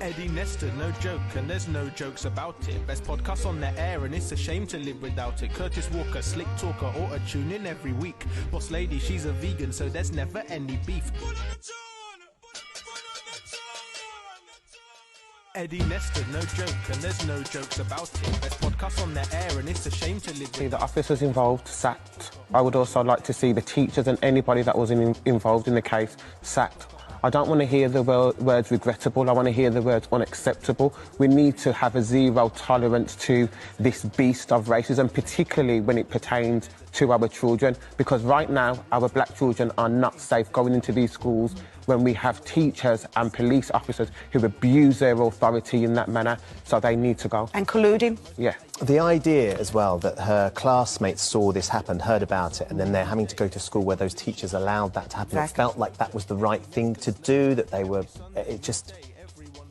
Eddie Nestor, no joke, and there's no jokes about it. Best podcast on the air, and it's a shame to live without it. Curtis Walker, slick talker, auto-tune in every week. Boss lady, she's a vegan, so there's never any beef. Eddie Nestor, no joke, and there's no jokes about it. Best podcast on the air, and it's a shame to live See the officers involved sacked. I would also like to see the teachers and anybody that was involved in the case sacked. I don't want to hear the words regrettable, I want to hear the words unacceptable. We need to have a zero tolerance to this beast of racism, particularly when it pertains to our children, because right now our black children are not safe going into these schools when we have teachers and police officers who abuse their authority in that manner, so they need to go. And colluding? Yeah. The idea as well that her classmates saw this happen, heard about it, and then they're having to go to school where those teachers allowed that to happen. Exactly. It felt like that was the right thing to do, that they were... It just...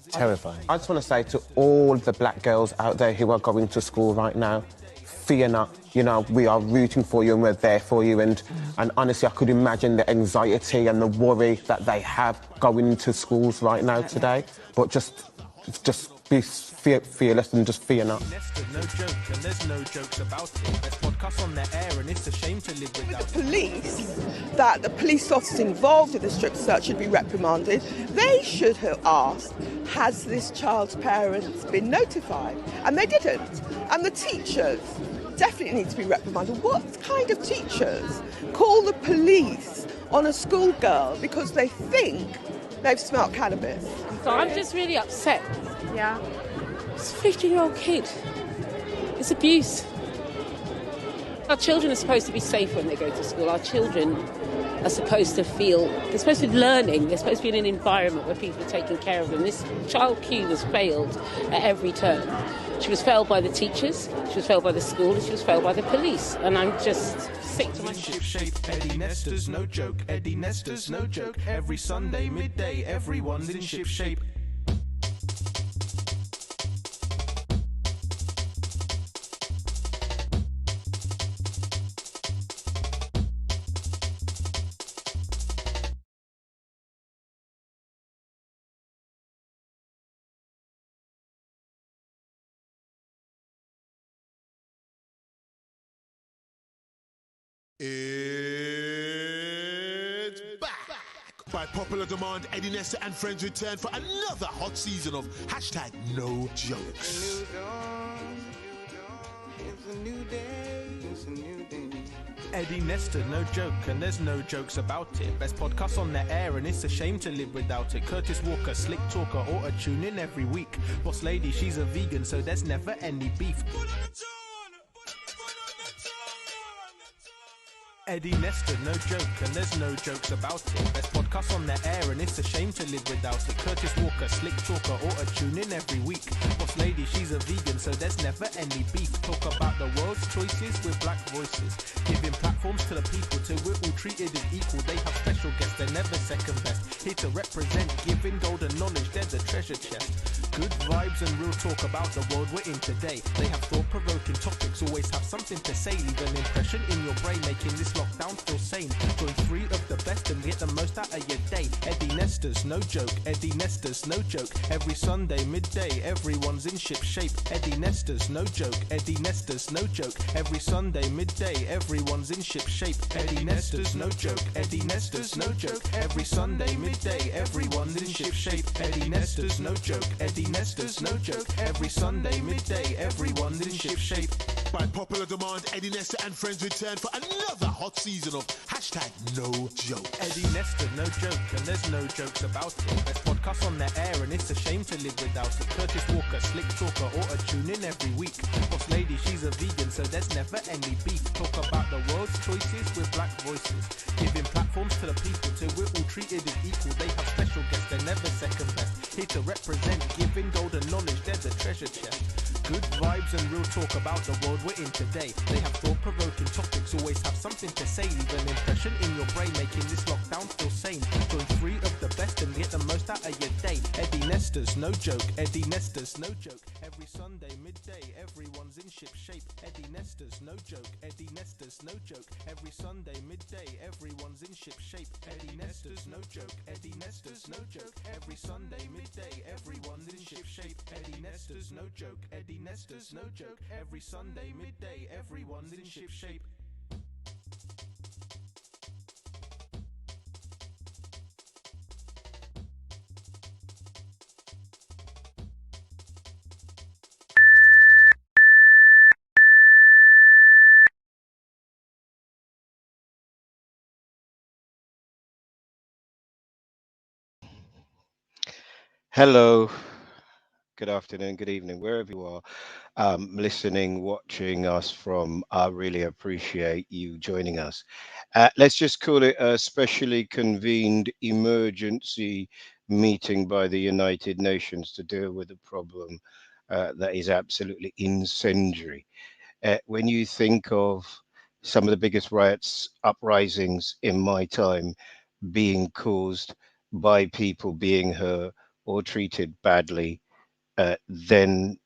terrifying. I just want to say to all the black girls out there who are going to school right now, fear not. You know, we are rooting for you and we're there for you. And honestly, I could imagine the anxiety and the worry that they have going into schools right now today. But just be fearless and just fear not. No joke, and there's no jokes about it. Best podcast on the air, and it's a shame to live without the police, that the police officers involved in the strip search should be reprimanded. They should have asked, has this child's parents been notified? And they didn't. And the teachers definitely need to be reprimanded. What kind of teachers call the police on a schoolgirl because they think they've smelt cannabis? So I'm just really upset. Yeah. It's a 15-year-old kid. It's abuse. Our children are supposed to be safe when they go to school. Our children are supposed to feel, they're supposed to be learning, they're supposed to be in an environment where people are taking care of them. This child Q was failed at every turn. She was failed by the teachers, she was failed by the school, and she was failed by the police. And I'm just sick to my ship shape. Eddie Nestor's no joke, Eddie Nestor's no joke. Every Sunday midday, everyone's in ship shape. It's back! By popular demand, Eddie Nestor and friends return for another hot season of hashtag no jokes. Eddie Nestor, no joke, and there's no jokes about it. Best podcast on the air, and it's a shame to live without it. Curtis Walker, slick talker, auto-tune in every week. Boss lady, she's a vegan, so there's never any beef. Eddie Nestor, no joke, and there's no jokes about it. Best podcast on the air, and it's a shame to live without it. Curtis Walker, slick talker, auto-tune in every week. Boss lady, she's a vegan, so there's never any beef. Talk about the world's choices with black voices. Giving platforms to the people till we're all treated as equal. They have special guests, they're never second best. Here to represent, giving golden knowledge, they're the treasure chest. Good vibes and real talk about the world we're in today. They have thought-provoking topics, always have something to say. Leave an impression in your brain, making this lockdown feel sane. Join 3 of the best and get the most out of your day. Eddie Nestor's no joke, Eddie Nestor's no joke. Every Sunday midday, everyone's in ship shape. Eddie Nestor's no joke, Eddie Nestor's no joke. Every Sunday midday, everyone's in ship shape. Eddie Nestor's no joke, Eddie Nestor's no joke. Every Sunday midday, everyone's in ship shape. Eddie Nestor's no joke, Eddie Nestor's no joke. Every Sunday midday, everyone's in ship shape. By popular demand, Eddie Nestor and friends return for another hot season of hashtag no jokes. Eddie Nestor, no joke, and there's no jokes about it. Best podcast on the air, and it's a shame to live without it. Curtis Walker, slick talker, auto-tune in every week. Boss lady, she's a vegan, so there's never any beef. Talk about the world's choices with black voices. Giving platforms to the people till we're all treated as equal. They have special guests, they're never second best. Here to represent, giving golden knowledge, they're the treasure chest. Good vibes and real talk about the world we're in today. They have thought-provoking topics, always have something to say. Leave an impression in your brain, making this lockdown feel sane. Join 3 of the best and get the most out of your day. Eddie Nestor's no joke, Eddie Nestor's no joke. Every Sunday midday, everyone's in ship shape. Eddie Nesta's no joke. Eddie Nesta's no joke. Every Sunday midday, everyone's in ship shape. Eddie Nesta's no joke. Eddie Nesta's no joke. Every Sunday midday, everyone's in ship shape. Eddie Nesta's no joke. Eddie Nesta's no joke. Every Sunday midday, everyone's in ship shape. Hello, good afternoon, good evening, wherever you are, listening, watching us from. I really appreciate you joining us. Let's just call it a specially convened emergency meeting by the United Nations to deal with a problem that is absolutely incendiary. When you think of some of the biggest riots, uprisings in my time being caused by people being hurt or treated badly, then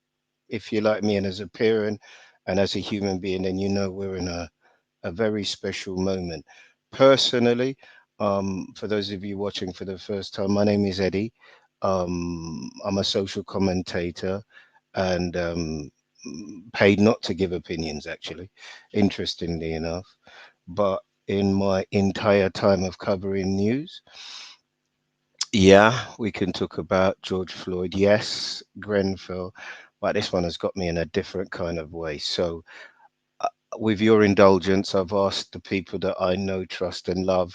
if you're like me and as a parent and as a human being, then you know we're in a very special moment. Personally, for those of you watching for the first time, my name is Eddie. I'm a social commentator and paid not to give opinions, actually, interestingly enough. But in my entire time of covering news, yeah, we can talk about George Floyd. Yes, Grenfell, but this one has got me in a different kind of way. So, with your indulgence, I've asked the people that I know, trust, and love,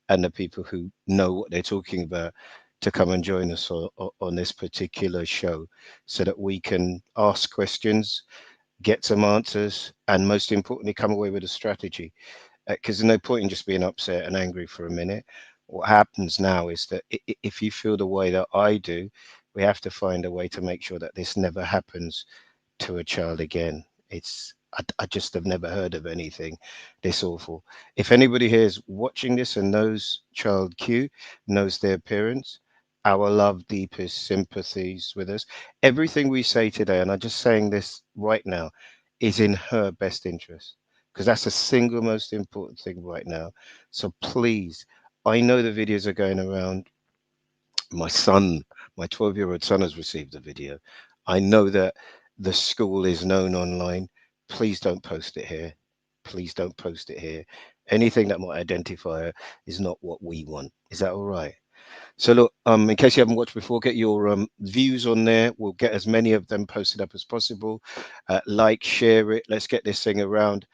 and the people who know what they're talking about to come and join us on this particular show so that we can ask questions, get some answers, and most importantly, come away with a strategy, because there's no point in just being upset and angry for a minute. What happens now is that if you feel the way that I do, we have to find a way to make sure that this never happens to a child again. I just have never heard of anything this awful. If anybody here is watching this and knows Child Q, knows their parents, our love, deepest sympathies with us. Everything we say today, and I'm just saying this right now, is in her best interest, because that's the single most important thing right now. So please, I know the videos are going around. My son, my 12-year-old son has received the video. I know that the school is known online. Please don't post it here. Please don't post it here. Anything that might identify her is not what we want. Is that all right? So look, in case you haven't watched before, get your views on there. We'll get as many of them posted up as possible. Like, share it. Let's get this thing around,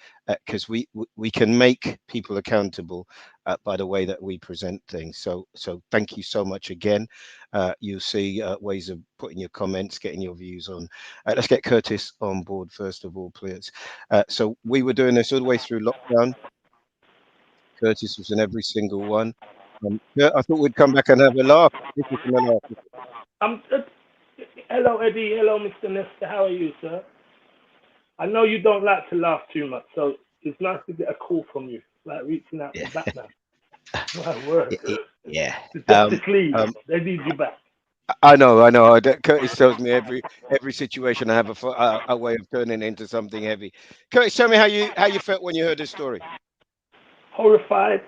because we can make people accountable by the way that we present things. So thank you so much again. You'll see ways of putting your comments, getting your views on. Let's get Curtis on board first of all, please. So we were doing this all the way through lockdown. Curtis was in every single one. Yeah, I thought we'd come back and have a laugh. This isn't a laugh. Hello, Eddie. Hello, Mr. Nesta. How are you, sir? I know you don't like to laugh too much, so it's nice to get a call from you, like reaching out to Batman. My word. Yeah. The Justice League, they need you back. I know. Curtis tells me every situation I have a way of turning into something heavy. Curtis, tell me how you felt when you heard this story. Horrified.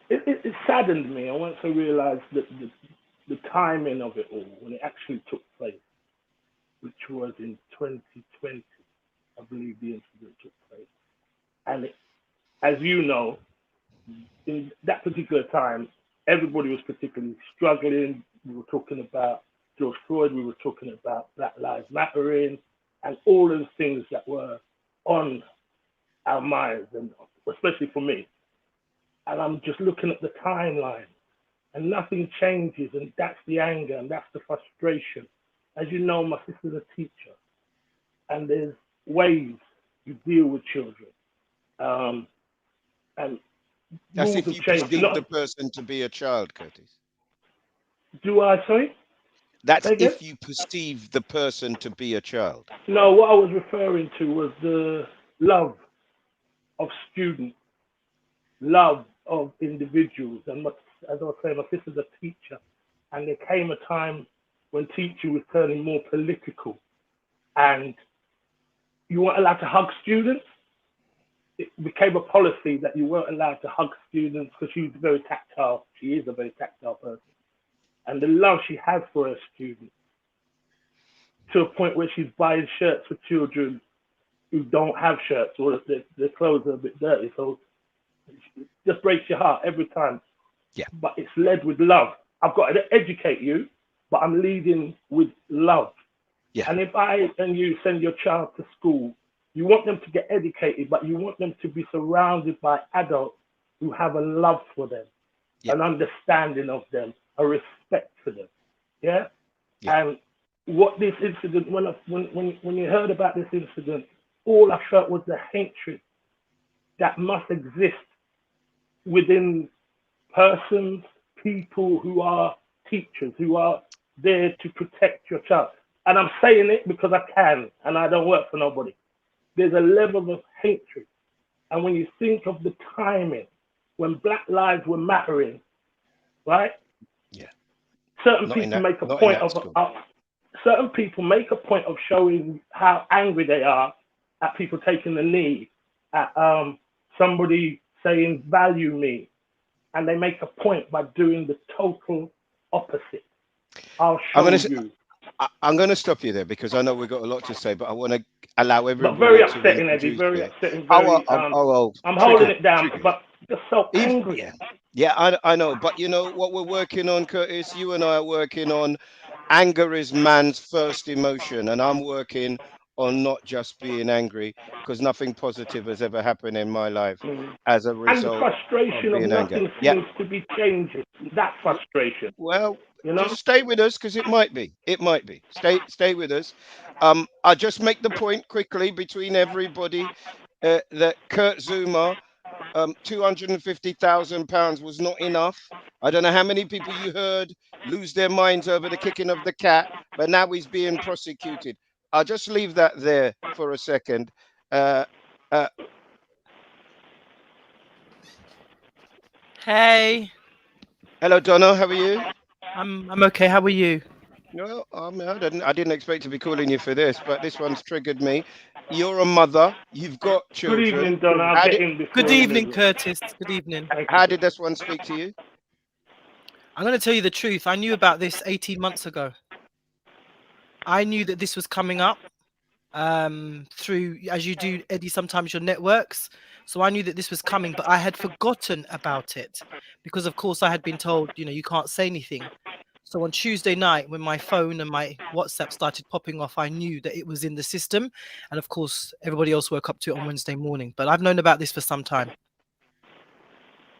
It saddened me. I once I realized that the timing of it all, when it actually took place, which was in 2020, I believe the incident took place. And as you know, in that particular time, everybody was particularly struggling. We were talking about George Floyd, we were talking about Black Lives Mattering, and all those things that were on our minds, and especially for me. And I'm just looking at the timeline, and nothing changes, and that's the anger, and that's the frustration. As you know, my sister's a teacher, and there's ways you deal with children, and That's rules if have you changed. perceive the person to be a child, Curtis. Do I, sorry? That's if you perceive the person to be a child. No, what I was referring to was the love of students, love of individuals. And as I was saying, my sister's a teacher. And there came a time when teaching was turning more political. And you weren't allowed to hug students. It became a policy that you weren't allowed to hug students because she's very tactile. She is a very tactile person. And the love she has for her students, to a point where she's buying shirts for children who don't have shirts or their clothes are a bit dirty. So it just breaks your heart every time. Yeah. But it's led with love. I've got to educate you, but I'm leading with love. Yeah. And if I and you send your child to school, you want them to get educated, but you want them to be surrounded by adults who have a love for them, an understanding of them, a respect for them. Yeah? And what this incident, when you heard about this incident, all I felt was the hatred that must exist within persons, people who are teachers, who are there to protect your child. And I'm saying it because I can, and I don't work for nobody. There's a level of hatred. And when you think of the timing, when Black lives were mattering, right? Yeah. Certain people make a point of showing how angry they are at people taking the knee, at somebody saying value me, and they make a point by doing the total opposite. I'll show you. I'm going to stop you there because I know we've got a lot to say, but I want to allow everybody. But very upsetting, Eddie. Very upsetting. I'm holding it down, but just so angry. Yeah, I know. But you know what we're working on, Curtis? You and I are working on anger is man's first emotion, and I'm working on not just being angry because nothing positive has ever happened in my life as a result. And the frustration of nothing seems to be changing. That frustration. Well, just stay with us because it might be. It might be. Stay with us. I'll just make the point quickly between everybody that Kurt Zuma, £250,000 was not enough. I don't know how many people you heard lose their minds over the kicking of the cat, but now he's being prosecuted. I'll just leave that there for a second. Hey. Hello, Donna. How are you? I'm okay. How are you? No, I didn't expect to be calling you for this, but this one's triggered me. You're a mother. You've got children. Good evening, Donna. Good evening, Curtis. Good evening. How did this one speak to you? I'm going to tell you the truth. I knew about this 18 months ago. I knew that this was coming up through, as you do, Eddie, sometimes your networks. So I knew that this was coming, but I had forgotten about it because, of course, I had been told, you can't say anything. So on Tuesday night, when my phone and my WhatsApp started popping off, I knew that it was in the system. And of course, everybody else woke up to it on Wednesday morning. But I've known about this for some time.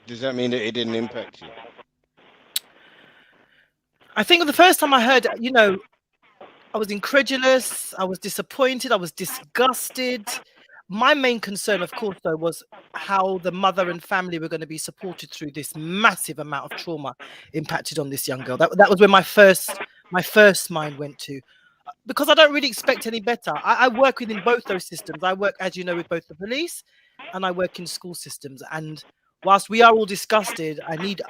Does that mean that it didn't impact you? I think the first time I heard, I was incredulous. I was disappointed. I was disgusted. My main concern, of course, though, was how the mother and family were going to be supported through this massive amount of trauma impacted on this young girl. That was where my first mind went to, because I don't really expect any better. I work within both those systems. I work, as you know, with both the police and I work in school systems. And whilst we are all disgusted, I need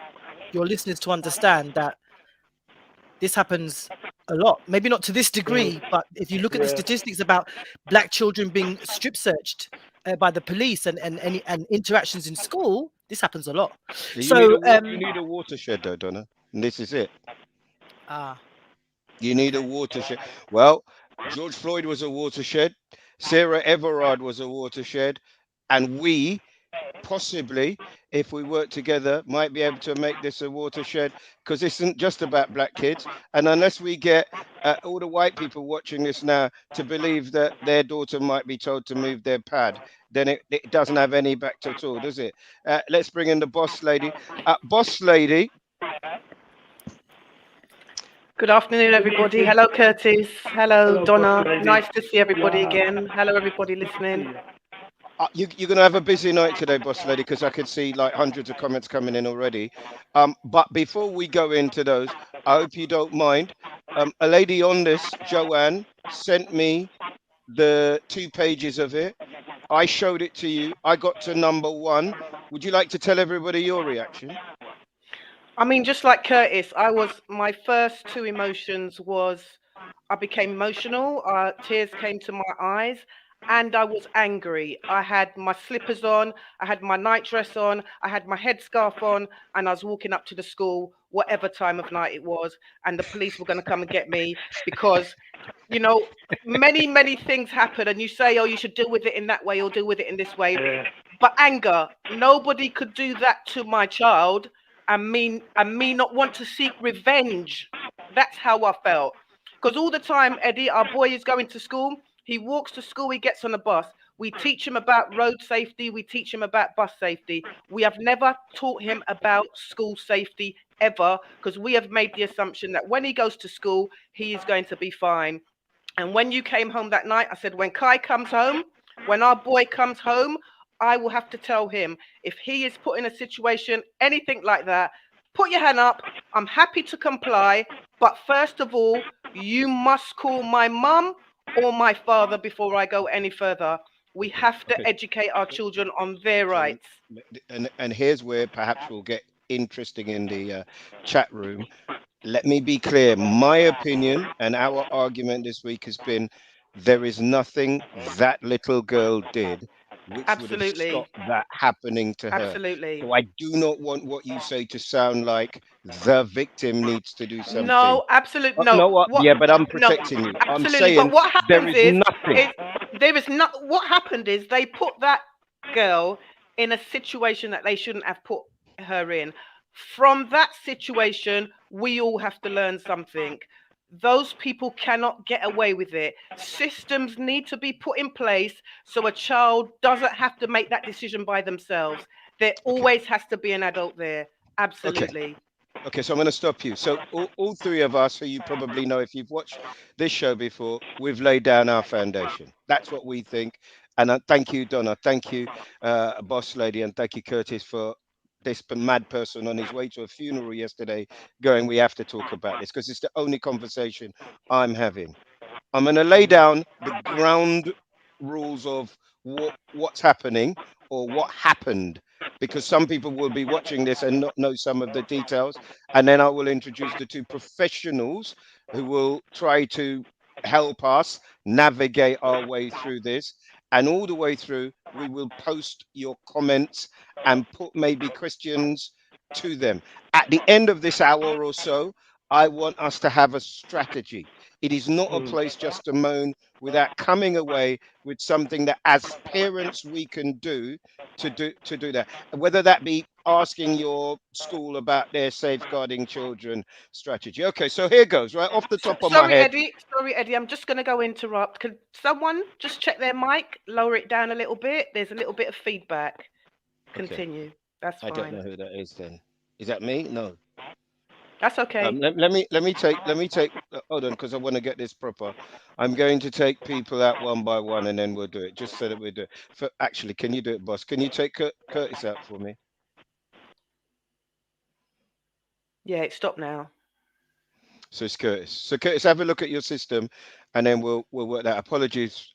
your listeners to understand that this happens a lot, maybe not to this degree, but if you look at the statistics about Black children being strip searched by the police and interactions in school, this happens a lot. You need a watershed, though, Donna, and this is it. You need a watershed. Well, George Floyd was a watershed. Sarah Everard was a watershed, and we possibly, if we work together, might be able to make this a watershed, because this isn't just about Black kids. And unless we get all the white people watching this now to believe that their daughter might be told to move their pad, then it doesn't have any impact at all, does it? Let's bring in the boss lady. Boss lady. Good afternoon, everybody. Hello, Curtis. Hello, Donna. Nice to see everybody again. Hello, everybody listening. You're going to have a busy night today, boss lady, because I could see like hundreds of comments coming in already. But before we go into those, I hope you don't mind. A lady on this, Joanne, sent me the 2 pages of it. I showed it to you. I got to number 1. Would you like to tell everybody your reaction? I mean, just like Curtis, my first 2 emotions was I became emotional. Tears came to my eyes. and I was angry. I had my slippers on, I had my night dress on, I had my headscarf on, and I was walking up to the school, whatever time of night it was, and the police were going to come and get me because, you know, many things happen, and you say, oh, you should deal with it in that way or deal with it in this way. Yeah. But anger, nobody could do that to my child and me not want to seek revenge. That's how I felt. Because all the time, Eddie, our boy is going to school. He walks to school, he gets on a bus. We teach him about road safety. We teach him about bus safety. We have never taught him about school safety ever, because we have made the assumption that when he goes to school, he is going to be fine. And when you came home that night, I said, when Kai comes home, when our boy comes home, I will have to tell him if he is put in a situation, anything like that, put your hand up. I'm happy to comply. But first of all, you must call my mum or my father before I go any further. We have to educate our children on their rights. And here's where perhaps we'll get interesting in the chat room. Let me be clear. My opinion and our argument this week has been there is nothing that little girl did which would have stopped that happening to her. Absolutely. So I do not want what you say to sound like the victim needs to do something. No, absolutely no. No, yeah, but I'm protecting you. Absolutely. I'm saying but what happens there is nothing. There is not. What happened is they put that girl in a situation that they shouldn't have put her in. From that situation, we all have to learn something. Those people cannot get away with it. Systems need to be put in place so a child doesn't have to make that decision by themselves. There always has to be an adult there. Absolutely. Okay, so I'm going to stop you. So all three of us, who you probably know if you've watched this show before, we've laid down our foundation. That's what we think. And thank you, Donna. Thank you, Boss Lady. And thank you, Curtis, for this mad person on his way to a funeral yesterday going, we have to talk about this because it's the only conversation I'm having. I'm going to lay down the ground rules of what's happening or what happened, because some people will be watching this and not know some of the details. And then I will introduce the two professionals who will try to help us navigate our way through this. And all the way through, we will post your comments and put maybe questions to them. At the end of this hour or so, I want us to have a strategy. It is not a place just to moan without coming away with something that as parents we can do to do that. Whether that be asking your school about their safeguarding children strategy. Okay, so here goes, right off the top of my head. Sorry, Eddie, I'm just going to go interrupt. Could someone just check their mic, lower it down a little bit? There's a little bit of feedback. Continue. Okay. That's fine. I don't know who that is then. Is that me? No. That's okay. Let me take hold on, because I want to get this proper. I'm going to take people out one by one and then we'll do it, just so that we do it. Actually, can you do it, boss? Can you take Curtis out for me? Yeah, it stopped now. So it's Curtis. So Curtis, have a look at your system and then we'll work that. Apologies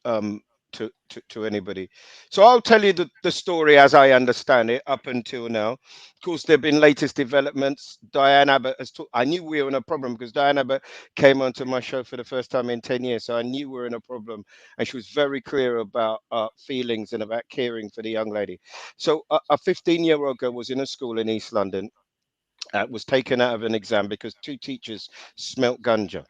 to anybody. So I'll tell you the story as I understand it up until now. Of course, there have been latest developments. Diane Abbott has I knew we were in a problem because Diane Abbott came onto my show for the first time in 10 years. So I knew we were in a problem. And she was very clear about feelings and about caring for the young lady. So a 15-year-old girl was in a school in East London. Was taken out of an exam because two teachers smelt ganja.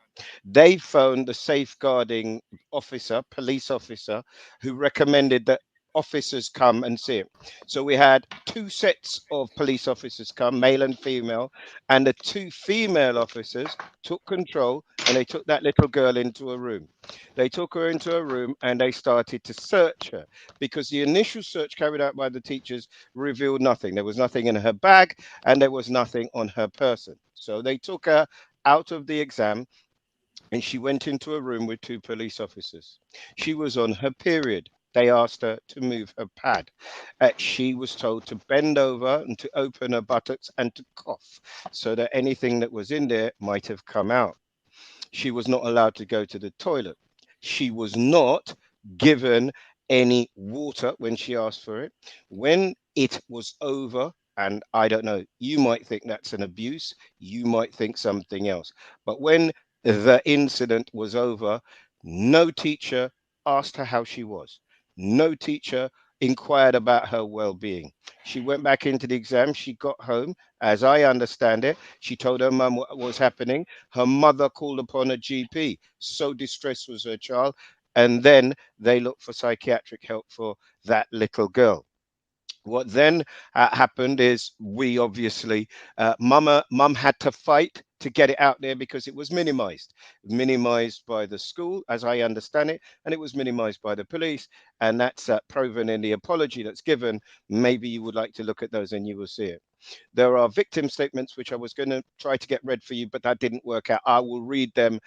They phoned the safeguarding officer, police officer, who recommended that officers come and see it. So we had two sets of police officers come, male and female, and the two female officers took control and they took that little girl into a room. They took her into a room and they started to search her because the initial search carried out by the teachers revealed nothing. There was nothing in her bag and there was nothing on her person. So they took her out of the exam and she went into a room with two police officers. She was on her period. They asked her to move her pad. She was told to bend over and to open her buttocks and to cough so that anything that was in there might have come out. She was not allowed to go to the toilet. She was not given any water when she asked for it. When it was over, and I don't know, you might think that's an abuse, you might think something else. But when the incident was over, no teacher asked her how she was. No teacher inquired about her well-being. She went back into the exam. She got home, as I understand it. She told her mum what was happening. Her mother called upon a GP. So distressed was her child. And then they looked for psychiatric help for that little girl. What then happened is we obviously, mum had to fight to get it out there because it was minimized by the school, as I understand it, and it was minimized by the police. And that's proven in the apology that's given. Maybe you would like to look at those and you will see it. There are victim statements, which I was going to try to get read for you, but that didn't work out. I will read them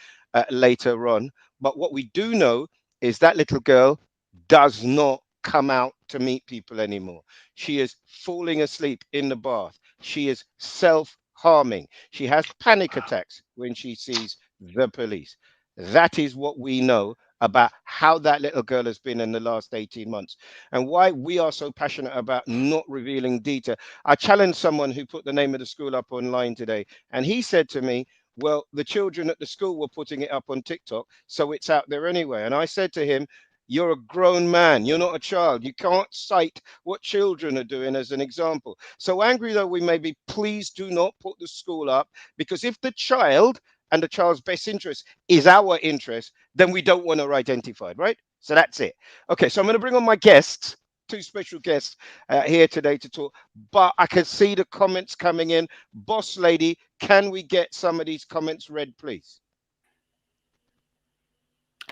later on. But what we do know is that little girl does not come out to meet people anymore. She is falling asleep in the bath. She is self-harming. She has panic attacks when she sees the police. That is what we know about how that little girl has been in the last 18 months and why we are so passionate about not revealing detail. I challenged someone who put the name of the school up online today, and he said to me, well, the children at the school were putting it up on TikTok, so it's out there anyway. And I said to him, you're a grown man. You're not a child. You can't cite what children are doing as an example. So angry though we may be, please do not put the school up, because if the child and the child's best interest is our interest, then we don't want her identified, right? So that's it. Okay, so I'm going to bring on my guests, two special guests here today to talk, but I can see the comments coming in. Boss lady, can we get some of these comments read, please?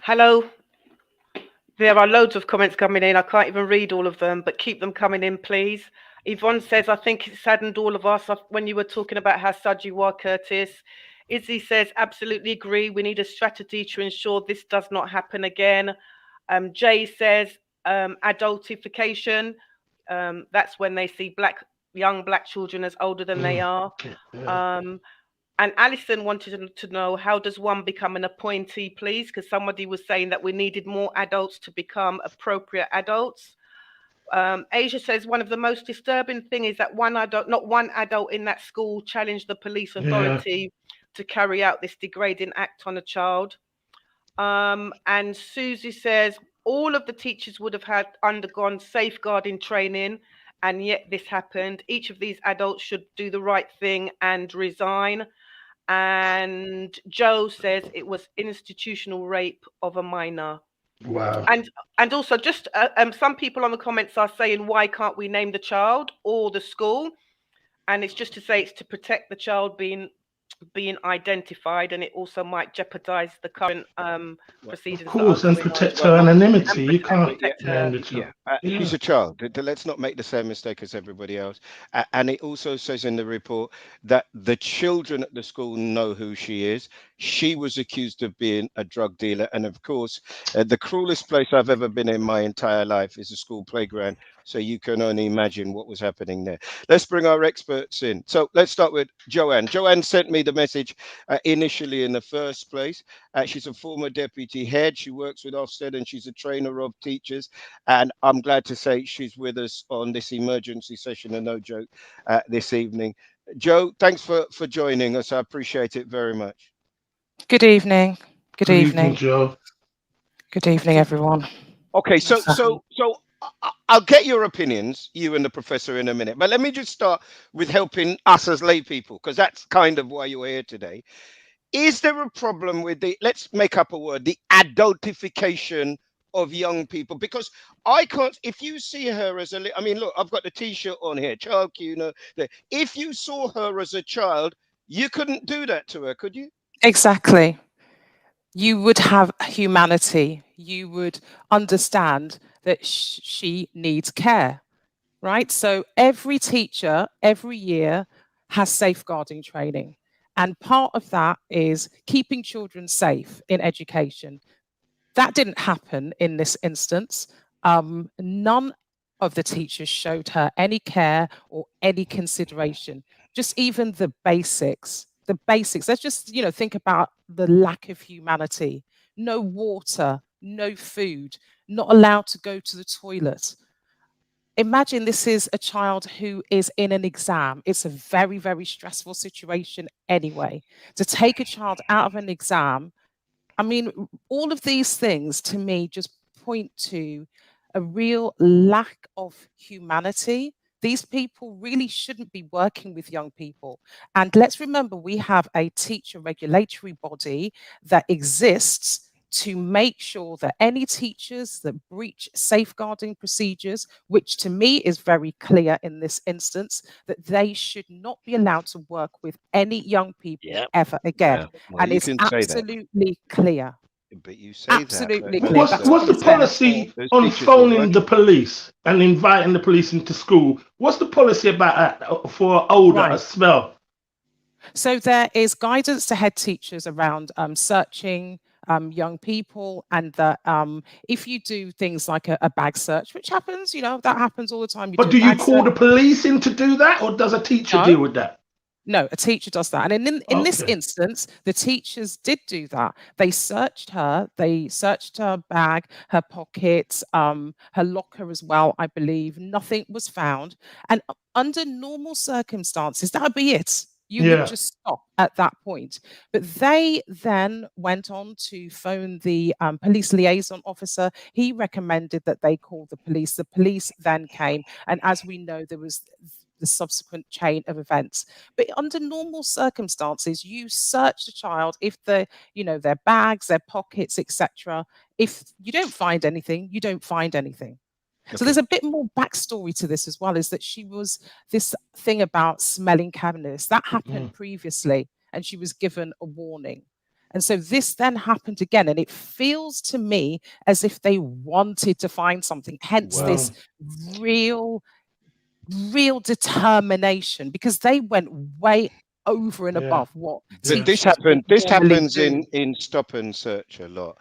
Hello. There are loads of comments coming in. I can't even read all of them, but keep them coming in, please. Yvonne says, I think it saddened all of us when you were talking about how sad you are, Curtis. Izzy says, absolutely agree. We need a strategy to ensure this does not happen again. Jay says, adultification. That's when they see young black children as older than they are. And Alison wanted to know, how does one become an appointee, please? Because somebody was saying that we needed more adults to become appropriate adults. Asia says, one of the most disturbing thing is that not one adult in that school challenged the police authority to carry out this degrading act on a child. And Susie says, all of the teachers would have undergone safeguarding training, and yet this happened. Each of these adults should do the right thing and resign. And Joe says it was institutional rape of a minor. Wow. And also, just some people on the comments are saying, why can't we name the child or the school? And it's just to say it's to protect the child being identified, and it also might jeopardize the current proceedings. Of course, and protect her anonymity. You can't name the child. She's a child. Let's not make the same mistake as everybody else. And it also says in the report that the children at the school know who she is. She was accused of being a drug dealer. And of course, the cruelest place I've ever been in my entire life is a school playground. So you can only imagine what was happening there. Let's bring our experts in. So let's start with Joanne. Joanne sent me the message initially in the first place. She's a former deputy head. She works with Ofsted and she's a trainer of teachers. And I'm glad to say she's with us on this emergency session of No Joke this evening. Joe, thanks for joining us. I appreciate it very much. Good evening. Good evening, Joe. Good evening, everyone. Okay, so I'll get your opinions, you and the professor, in a minute. But let me just start with helping us as lay people, because that's kind of why you're here today. Is there a problem with let's make up a word, the adultification of young people? Because I can't, if you see her as I mean, look, I've got the T-shirt on here, Child Q. If you saw her as a child, you couldn't do that to her, could you? Exactly. You would have humanity. You would understand that she needs care, right? So every teacher, every year has safeguarding training. And part of that is keeping children safe in education. That didn't happen in this instance. None of the teachers showed her any care or any consideration, just even the basics. The basics. Let's just, think about the lack of humanity. No water, no food, not allowed to go to the toilet. Imagine this is a child who is in an exam. It's a very, very stressful situation anyway. To take a child out of an exam, I mean, all of these things to me just point to a real lack of humanity. These people really shouldn't be working with young people. And let's remember, we have a teacher regulatory body that exists to make sure that any teachers that breach safeguarding procedures, which to me is very clear in this instance, that they should not be allowed to work with any young people ever again. Well, and you it's can say that. absolutely clear. But you say Absolutely that. clear. What's the policy on phoning the police and inviting the police into school? What's the policy about that for older as smell? So there is guidance to head teachers around searching young people, and that if you do things like a bag search, which happens, that happens all the time. But do you call the police in to do that, or does a teacher deal with that? No, a teacher does that. And in this instance, the teachers did do that. They searched her bag, her pockets, her locker as well, I believe. Nothing was found. And under normal circumstances, that would be it. You would just stop at that point. But they then went on to phone the police liaison officer. He recommended that they call the police. The police then came. And as we know, there was the subsequent chain of events. But under normal circumstances, you search the child if their bags, their pockets, etc. If you don't find anything, you don't find anything. Okay. So there's a bit more backstory to this as well, is that she was this thing about smelling cannabis that happened previously, and she was given a warning. And so this then happened again, and it feels to me as if they wanted to find something, hence this real determination, because they went way over and above what. But this happens in stop and search a lot.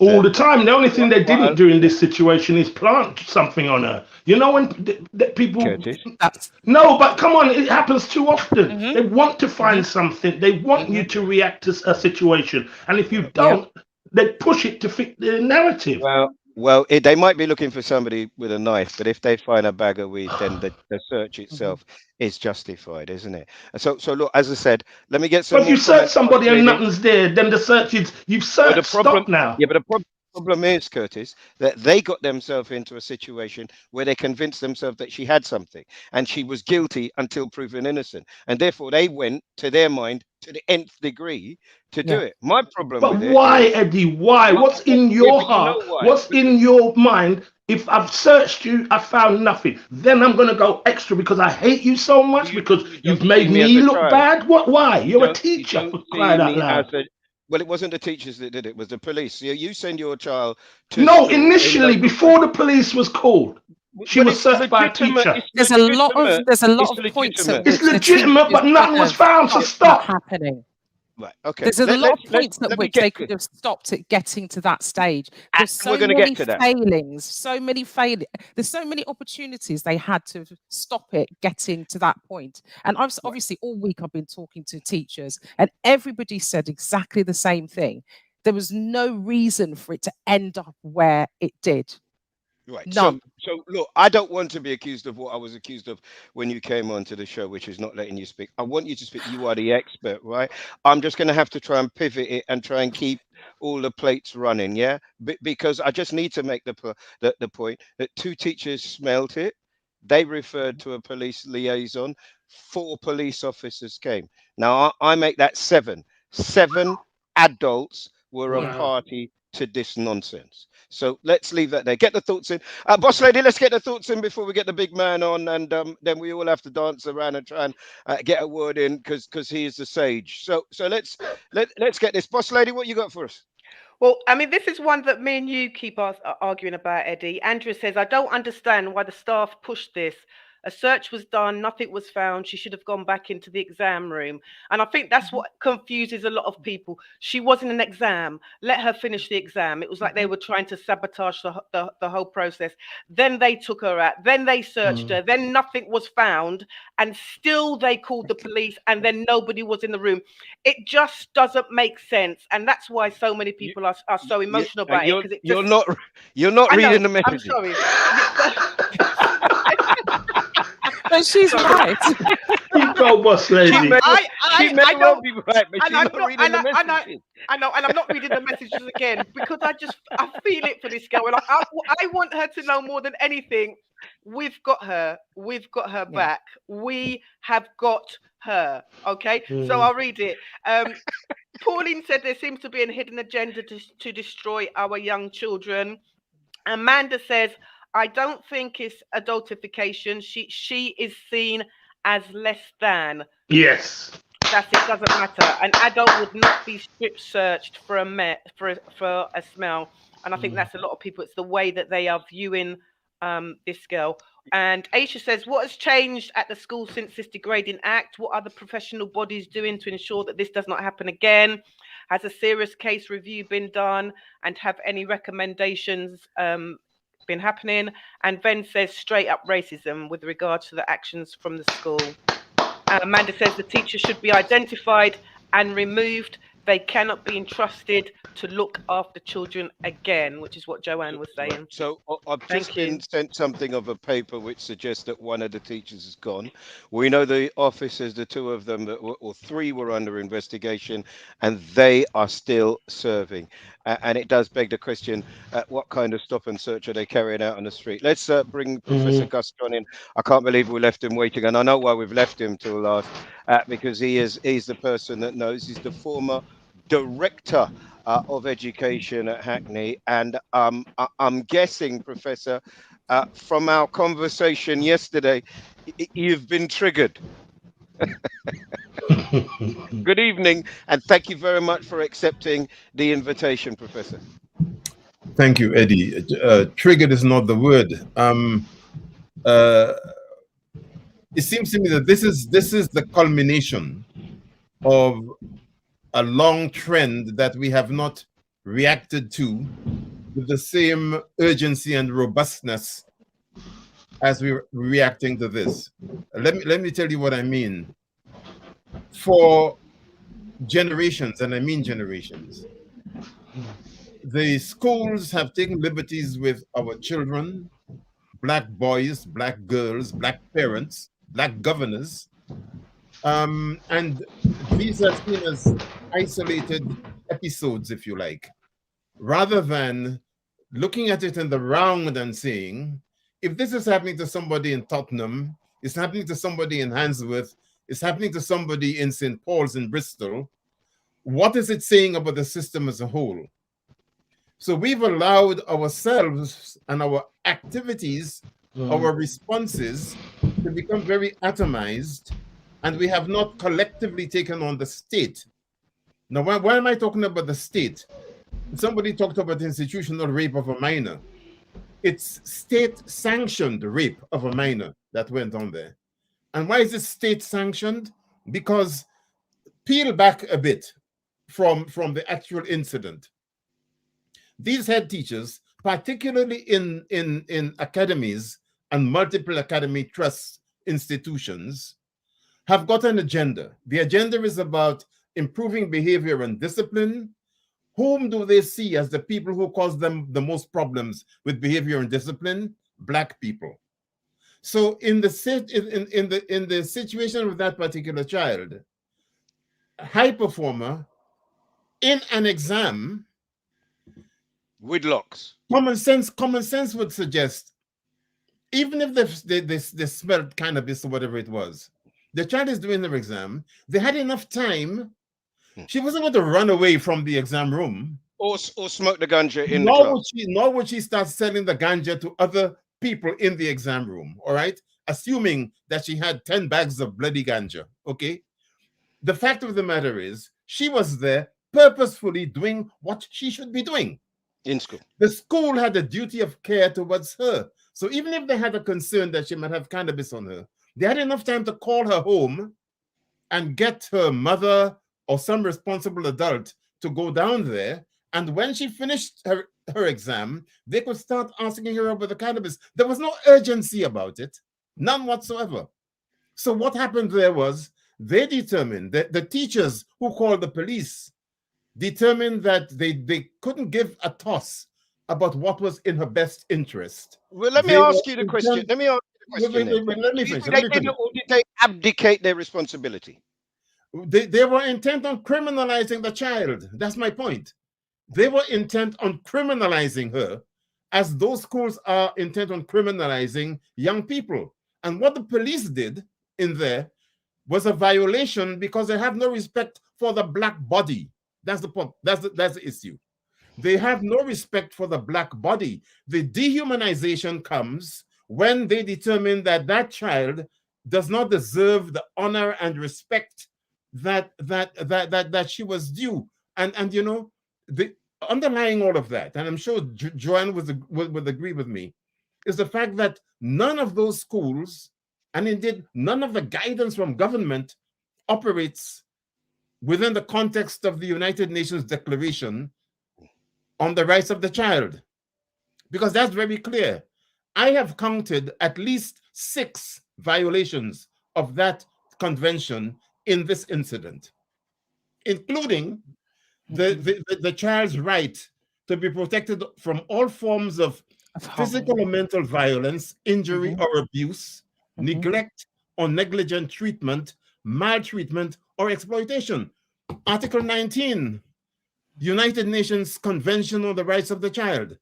All the time. The only thing they didn't do in this situation is plant something on her. You know, when people... No, but come on, it happens too often. They want to find something. They want you to react to a situation. And if you don't, they push it to fit the narrative. Well, they might be looking for somebody with a knife, but if they find a bag of weed, then the search itself is justified, isn't it? So look, as I said, let me get some. But if you search somebody and nothing's there, then the search is you've searched. Stop now. Yeah, but the problem is, Curtis, that they got themselves into a situation where they convinced themselves that she had something, and she was guilty until proven innocent, and therefore they went, to their mind, to the nth degree to do it. My problem with it. But why, Eddie? Why? What's in your heart? What's in your mind? If I've searched you, I found nothing, then I'm going to go extra because I hate you so much, because you've made me look bad. What? Why? You're a teacher, for crying out loud. Well, it wasn't the teachers that did it, it was the police. You send your child to... No, initially, before the police was called. She was searched by a teacher. There's a lot of points. It's legitimate, but nothing was found, so stop. Happening. Right. Okay. There's a lot of points at which they could have stopped it getting to that stage. There's so many failings, so many failures. There's so many opportunities they had to stop it getting to that point. And I've obviously all week I've been talking to teachers, and everybody said exactly the same thing. There was no reason for it to end up where it did. Right. So look, I don't want to be accused of what I was accused of when you came onto the show, which is not letting you speak. I want you to speak. You are the expert, right? I'm just going to have to try and pivot it and try and keep all the plates running, yeah? Because I just need to make the point that 2 teachers smelt it. They referred to a police liaison. 4 police officers came. Now I make that 7. 7 adults were a party to this nonsense. So let's leave that there. Get the thoughts in. Boss lady, let's get the thoughts in before we get the big man on, and then we all have to dance around and try and get a word in, because he is the sage. So let's get this. Boss lady, what you got for us? Well, I mean, this is one that me and you keep arguing about, Eddie. Andrew says, I don't understand why the staff pushed this. A search was done, nothing was found. She should have gone back into the exam room. And I think that's what confuses a lot of people. She was in an exam. Let her finish the exam. It was like they were trying to sabotage the whole process. Then they took her out. Then they searched her. Then nothing was found. And still they called the police, and then nobody was in the room. It just doesn't make sense. And that's why so many people are so emotional about it. Because You're not reading the message. I'm sorry. But she's right. Seatbelt, boss lady. She may well be right, but she's and I'm not reading the messages. I know, and I'm not reading the messages again because I feel it for this girl. And I want her to know more than anything. We've got her. We've got her back. We have got her. Okay, so I'll read it. Pauline said there seems to be a hidden agenda to destroy our young children. Amanda says, I don't think it's adultification. She is seen as less than. Yes. That it doesn't matter. An adult would not be strip searched for a smell. And I think that's a lot of people. It's the way that they are viewing this girl. And Aisha says, what has changed at the school since this degrading act? What are the professional bodies doing to ensure that this does not happen again? Has a serious case review been done? And have any recommendations been happening? And Ven says straight up racism with regards to the actions from the school. Amanda says the teacher should be identified and removed. They cannot be entrusted to look after children again, which is what Joanne was saying. So I've just been sent something of a paper which suggests that one of the teachers is gone. We know the officers, the two of them, or three were under investigation, and they are still serving. And it does beg the question, what kind of stop and search are they carrying out on the street? Let's bring Professor Gaston in. I can't believe we left him waiting, and I know why we've left him till last, because he's the person that knows. He's the former Director of Education at Hackney, and I'm guessing, Professor, from our conversation yesterday, you've been triggered. Good evening, and thank you very much for accepting the invitation, Professor. Thank you, Eddie. Triggered is not the word. It seems to me that this is the culmination of a long trend that we have not reacted to with the same urgency and robustness as we're reacting to this. Let me tell you what I mean. For generations, and I mean generations, the schools have taken liberties with our children, black boys, black girls, black parents, black governors, and these are seen as isolated episodes, if you like, rather than looking at it in the round and saying, if this is happening to somebody in Tottenham, it's happening to somebody in Handsworth, it's happening to somebody in St. Paul's in Bristol, what is it saying about the system as a whole? So we've allowed ourselves and our activities, our responses to become very atomized, and we have not collectively taken on the state. Now, why am I talking about the state? Somebody talked about institutional rape of a minor. It's state-sanctioned rape of a minor that went on there. And why is it state-sanctioned? Because peel back a bit from the actual incident. These head teachers, particularly in academies and multiple academy trust institutions, have got an agenda. The agenda is about improving behavior and discipline. Whom do they see as the people who cause them the most problems with behavior and discipline? Black people. So in the situation of that particular child, a high performer in an exam, with locks. Common sense would suggest, even if they smelled cannabis or whatever it was, the child is doing their exam, they had enough time. She wasn't going to run away from the exam room. Or smoke the ganja in the class. Nor would she start selling the ganja to other people in the exam room, all right? Assuming that she had 10 bags of bloody ganja, okay? The fact of the matter is, she was there purposefully doing what she should be doing. In school. The school had a duty of care towards her. So even if they had a concern that she might have cannabis on her, they had enough time to call her home and get her mother or some responsible adult to go down there. And when she finished her exam, they could start asking her about the cannabis. There was no urgency about it, none whatsoever. So what happened there was they determined that the teachers who called the police determined that they couldn't give a toss about what was in her best interest. Well, let me ask you the question. Let me ask you question then. Let me Do you finish. think they did it, or did they abdicate their responsibility? They were intent on criminalizing the child. That's my point. They were intent on criminalizing her, as those schools are intent on criminalizing young people. And what the police did in there was a violation because they have no respect for the black body. That's the point. That's the issue. They have no respect for the black body. The dehumanization comes when they determine that that child does not deserve the honor and respect that she was due. And you know, the underlying all of that, and I'm sure Joanne would agree with me, is the fact that none of those schools, and indeed none of the guidance from government, operates within the context of the United Nations Declaration on the Rights of the Child, because that's very clear. I have counted at least 6 violations of that convention in this incident, including the child's right to be protected from all forms of physical or mental violence, injury or abuse, neglect or negligent treatment, maltreatment or exploitation. Article 19, United Nations Convention on the Rights of the Child,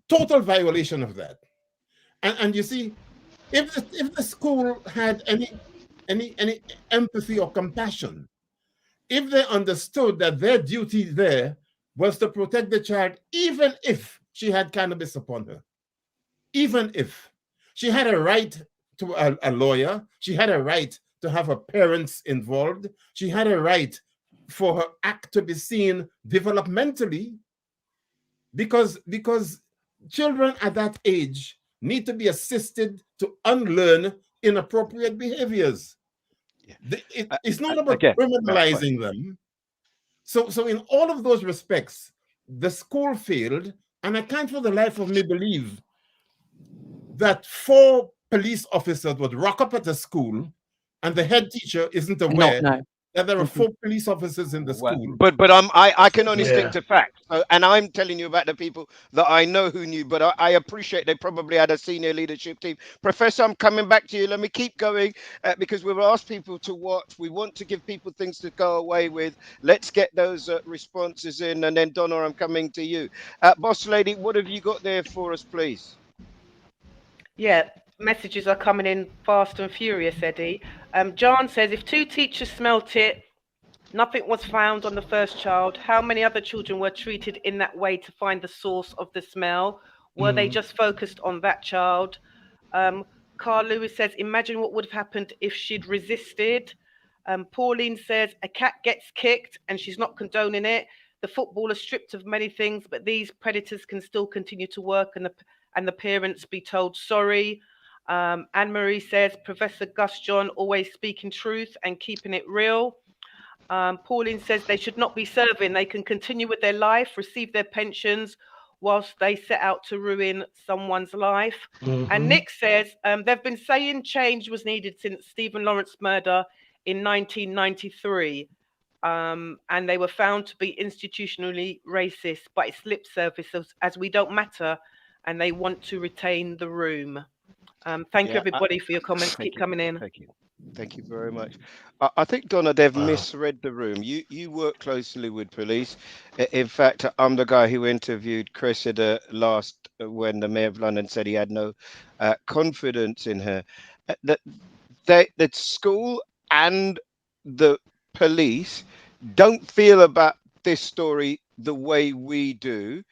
total violation of that. And you see, if the school had any empathy or compassion, if they understood that their duty there was to protect the child, even if she had cannabis upon her, even if she had a right to a lawyer, she had a right to have her parents involved, she had a right for her act to be seen developmentally, because children at that age need to be assisted to unlearn inappropriate behaviors. It's not about criminalizing them. So in all of those respects, the school failed, and I can't for the life of me believe that 4 police officers would rock up at the school and the head teacher isn't aware that there are 4 police officers in the school. But I can only stick to facts. So, and I'm telling you about the people that I know who knew, but I appreciate they probably had a senior leadership team. Professor, I'm coming back to you. Let me keep going because we've asked people to watch. We want to give people things to go away with. Let's get those responses in. And then Donna, I'm coming to you. Boss Lady, what have you got there for us, please? Yeah, messages are coming in fast and furious, Eddie. John says, if 2 teachers smelt it, nothing was found on the first child. How many other children were treated in that way to find the source of the smell? Were they just focused on that child? Carl Lewis says, imagine what would have happened if she'd resisted. Pauline says, a cat gets kicked and she's not condoning it. The footballer stripped of many things, but these predators can still continue to work and the parents be told sorry. Anne-Marie says, Professor Gus John always speaking truth and keeping it real. Pauline says they should not be serving. They can continue with their life, receive their pensions whilst they set out to ruin someone's life. And Nick says, they've been saying change was needed since Stephen Lawrence's murder in 1993. And they were found to be institutionally racist, but it's lip service as we don't matter, and they want to retain the room. Thank you, everybody, for your comments. Keep coming in. Thank you very much. I think, Donna, they've misread the room. You work closely with police. In fact, I'm the guy who interviewed Cressida last when the Mayor of London said he had no confidence in her. The school and the police don't feel about this story the way we do.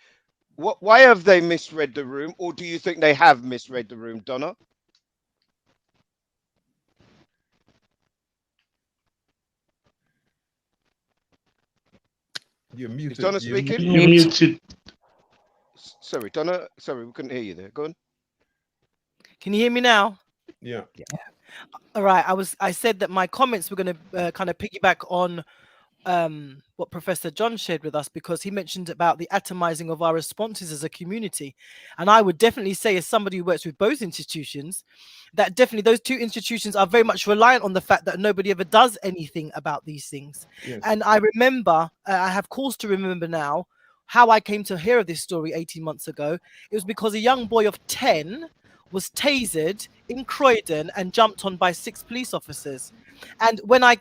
Why have they misread the room, or do you think they have misread the room, Donna? You're muted. Is Donna speaking? You're muted. Sorry, Donna. Sorry, we couldn't hear you there. Go on. Can you hear me now? Yeah. All right. I said that my comments were going to kind of piggyback on what Professor John shared with us, because he mentioned about the atomizing of our responses as a community. And I would definitely say, as somebody who works with both institutions, that definitely those 2 institutions are very much reliant on the fact that nobody ever does anything about these things. Yes. And I remember, I have cause to remember now, how I came to hear of this story 18 months ago. It was because a young boy of 10 was tasered in Croydon and jumped on by 6 police officers. And when I,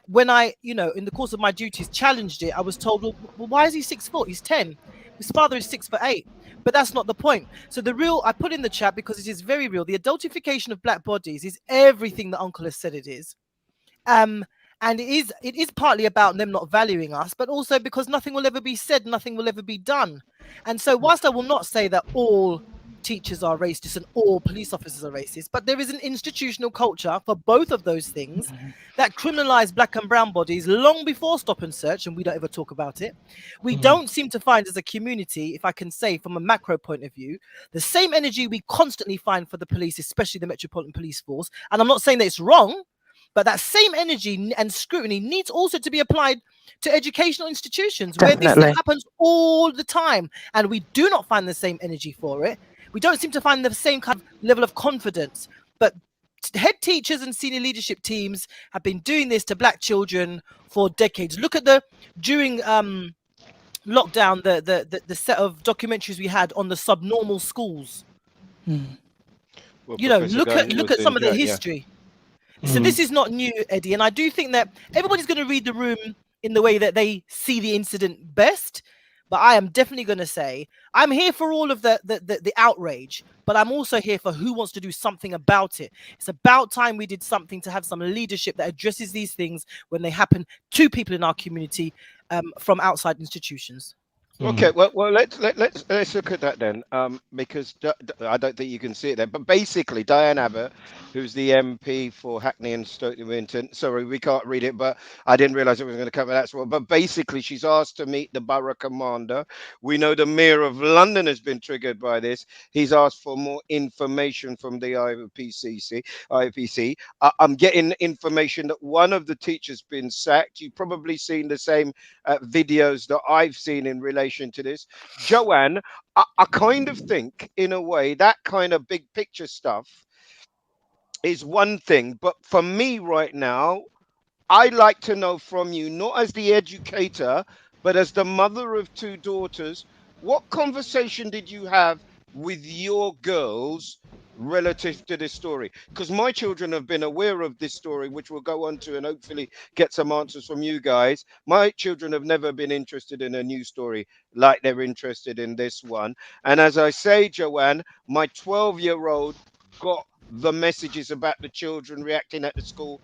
in the course of my duties, challenged it, I was told, well, why is he 6'4"? He's 10. His father is 6'8". But that's not the point. So I put in the chat because it is very real. The adultification of black bodies is everything that Uncle has said it is. And it is partly about them not valuing us, but also because nothing will ever be said, nothing will ever be done. And so whilst I will not say that all teachers are racist and all police officers are racist, but there is an institutional culture for both of those things that criminalize black and brown bodies long before Stop and Search, and we don't ever talk about it. We don't seem to find as a community, if I can say from a macro point of view, the same energy we constantly find for the police, especially the Metropolitan Police Force. And I'm not saying that it's wrong, but that same energy and scrutiny needs also to be applied to educational institutions where this happens all the time. And we do not find the same energy for it. We don't seem to find the same kind of level of confidence. But head teachers and senior leadership teams have been doing this to black children for decades. Look at during lockdown, the set of documentaries we had on the subnormal schools. Well, look at some of the history. Yeah. So this is not new, Eddie. And I do think that everybody's going to read the room in the way that they see the incident best. But I am definitely going to say I'm here for all of the outrage, but I'm also here for who wants to do something about it. It's about time we did something to have some leadership that addresses these things when they happen to people in our community from outside institutions. Okay, well, let's look at that then, because I don't think you can see it there. But basically, Diane Abbott, who's the MP for Hackney and Stoke Newington, sorry, we can't read it, but I didn't realize it was going to cover that as well. But basically, she's asked to meet the borough commander. We know the Mayor of London has been triggered by this. He's asked for more information from the IPC. I'm getting information that one of the teachers been sacked. You've probably seen the same videos that I've seen in relation to this. Joanne, I kind of think in a way that kind of big picture stuff is one thing, but for me right now, I'd like to know from you, not as the educator, but as the mother of 2 daughters, what conversation did you have with your girls relative to this story? Because my children have been aware of this story, which we'll go on to and hopefully get some answers from you guys. My children have never been interested in a news story like they're interested in this one. And as I say, Joanne, my 12-year-old got the messages about the children reacting at the school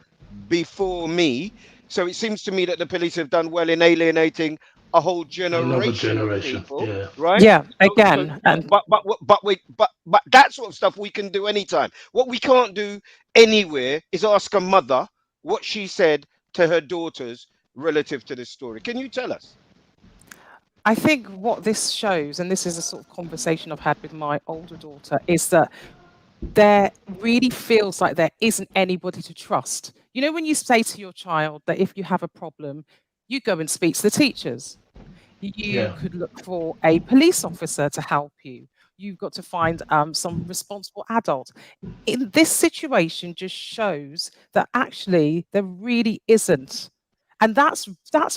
before me. So it seems to me that the police have done well in alienating a whole generation of people, yeah. Right? Yeah, again. But that sort of stuff we can do anytime. What we can't do anywhere is ask a mother what she said to her daughters relative to this story. Can you tell us? I think what this shows, and this is a sort of conversation I've had with my older daughter, is that there really feels like there isn't anybody to trust. You know, when you say to your child that if you have a problem, you go and speak to the teachers. You could look for a police officer to help you. You've got to find some responsible adult. In this situation just shows that actually there really isn't. And that's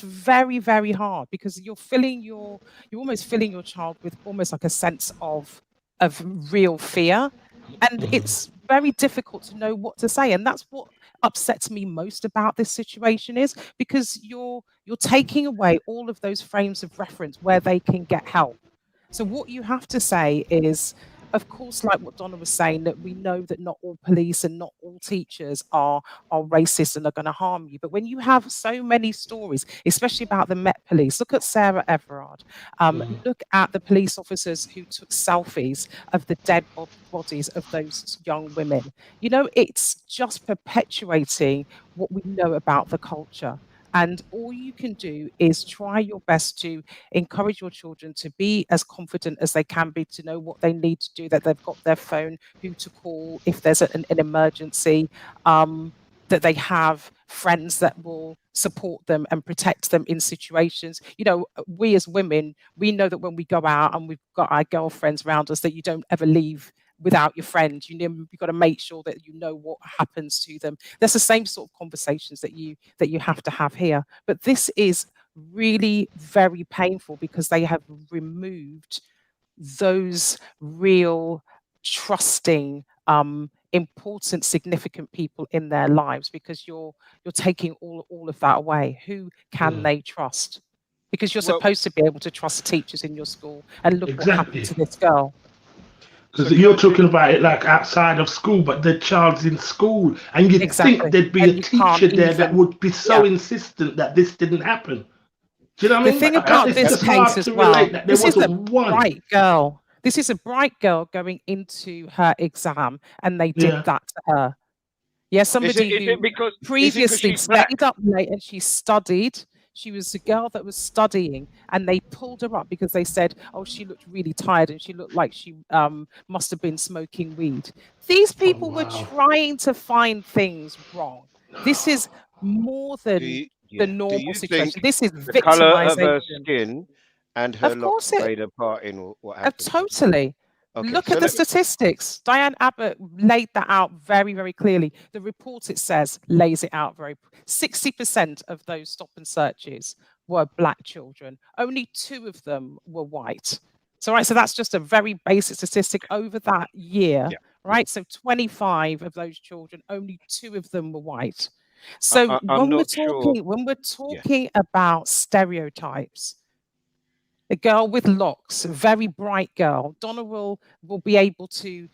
very, very hard, because you're almost filling your child with almost like a sense of real fear. And it's very difficult to know what to say. And that's what upsets me most about this situation, is because you're taking away all of those frames of reference where they can get help. So what you have to say is, of course, like what Donna was saying, that we know that not all police and not all teachers are racist and are going to harm you. But when you have so many stories, especially about the Met Police, look at Sarah Everard, look at the police officers who took selfies of the dead bodies of those young women. You know, it's just perpetuating what we know about the culture. And all you can do is try your best to encourage your children to be as confident as they can be, to know what they need to do, that they've got their phone, who to call if there's an emergency, that they have friends that will support them and protect them in situations. You know, we as women, we know that when we go out and we've got our girlfriends around us, that you don't ever leave without your friend. You've got to make sure that you know what happens to them. That's the same sort of conversations that you have to have here. But this is really very painful, because they have removed those real trusting important, significant people in their lives, because you're taking all of that away. Who can they trust? Because you're Well, supposed to be able to trust teachers in your school. And look what happened Exactly. to this girl. Because so you're Curtis, talking about it like outside of school, but the child's in school, and you'd think Exactly. there'd be And a you can't teacher there that even, would be so yeah. insistent that this didn't happen. Do you know what The I mean? thing about It's this just case hard as to well, relate that there this is a wasn't one. bright girl. This is a bright girl going into her exam, and they did Yeah. that to her. Yeah, is somebody it who because previously she's black? stayed up late and she studied. She was a girl that was studying, and they pulled her up because they said, "Oh, she looked really tired and she looked like she must have been smoking weed." These Oh people were wow. trying to find things wrong. This is more Do than you, the yeah. Do normal you situation. think This is the color of her victimization. skin and her Of locks course it played a part in what happened? totally. Okay, Look so at the let me. statistics. Diane Abbott laid that out very, very clearly. The report, it says, lays it out very. 60% of those stop and searches were black children. Only 2 of them were white. So, right, so that's just a very basic statistic over that year, Yeah, right? So 25 of those children, only 2 of them were white. So I'm not sure. when we're Yeah. talking about stereotypes, a girl with locks, a very bright girl. Donna will be able to,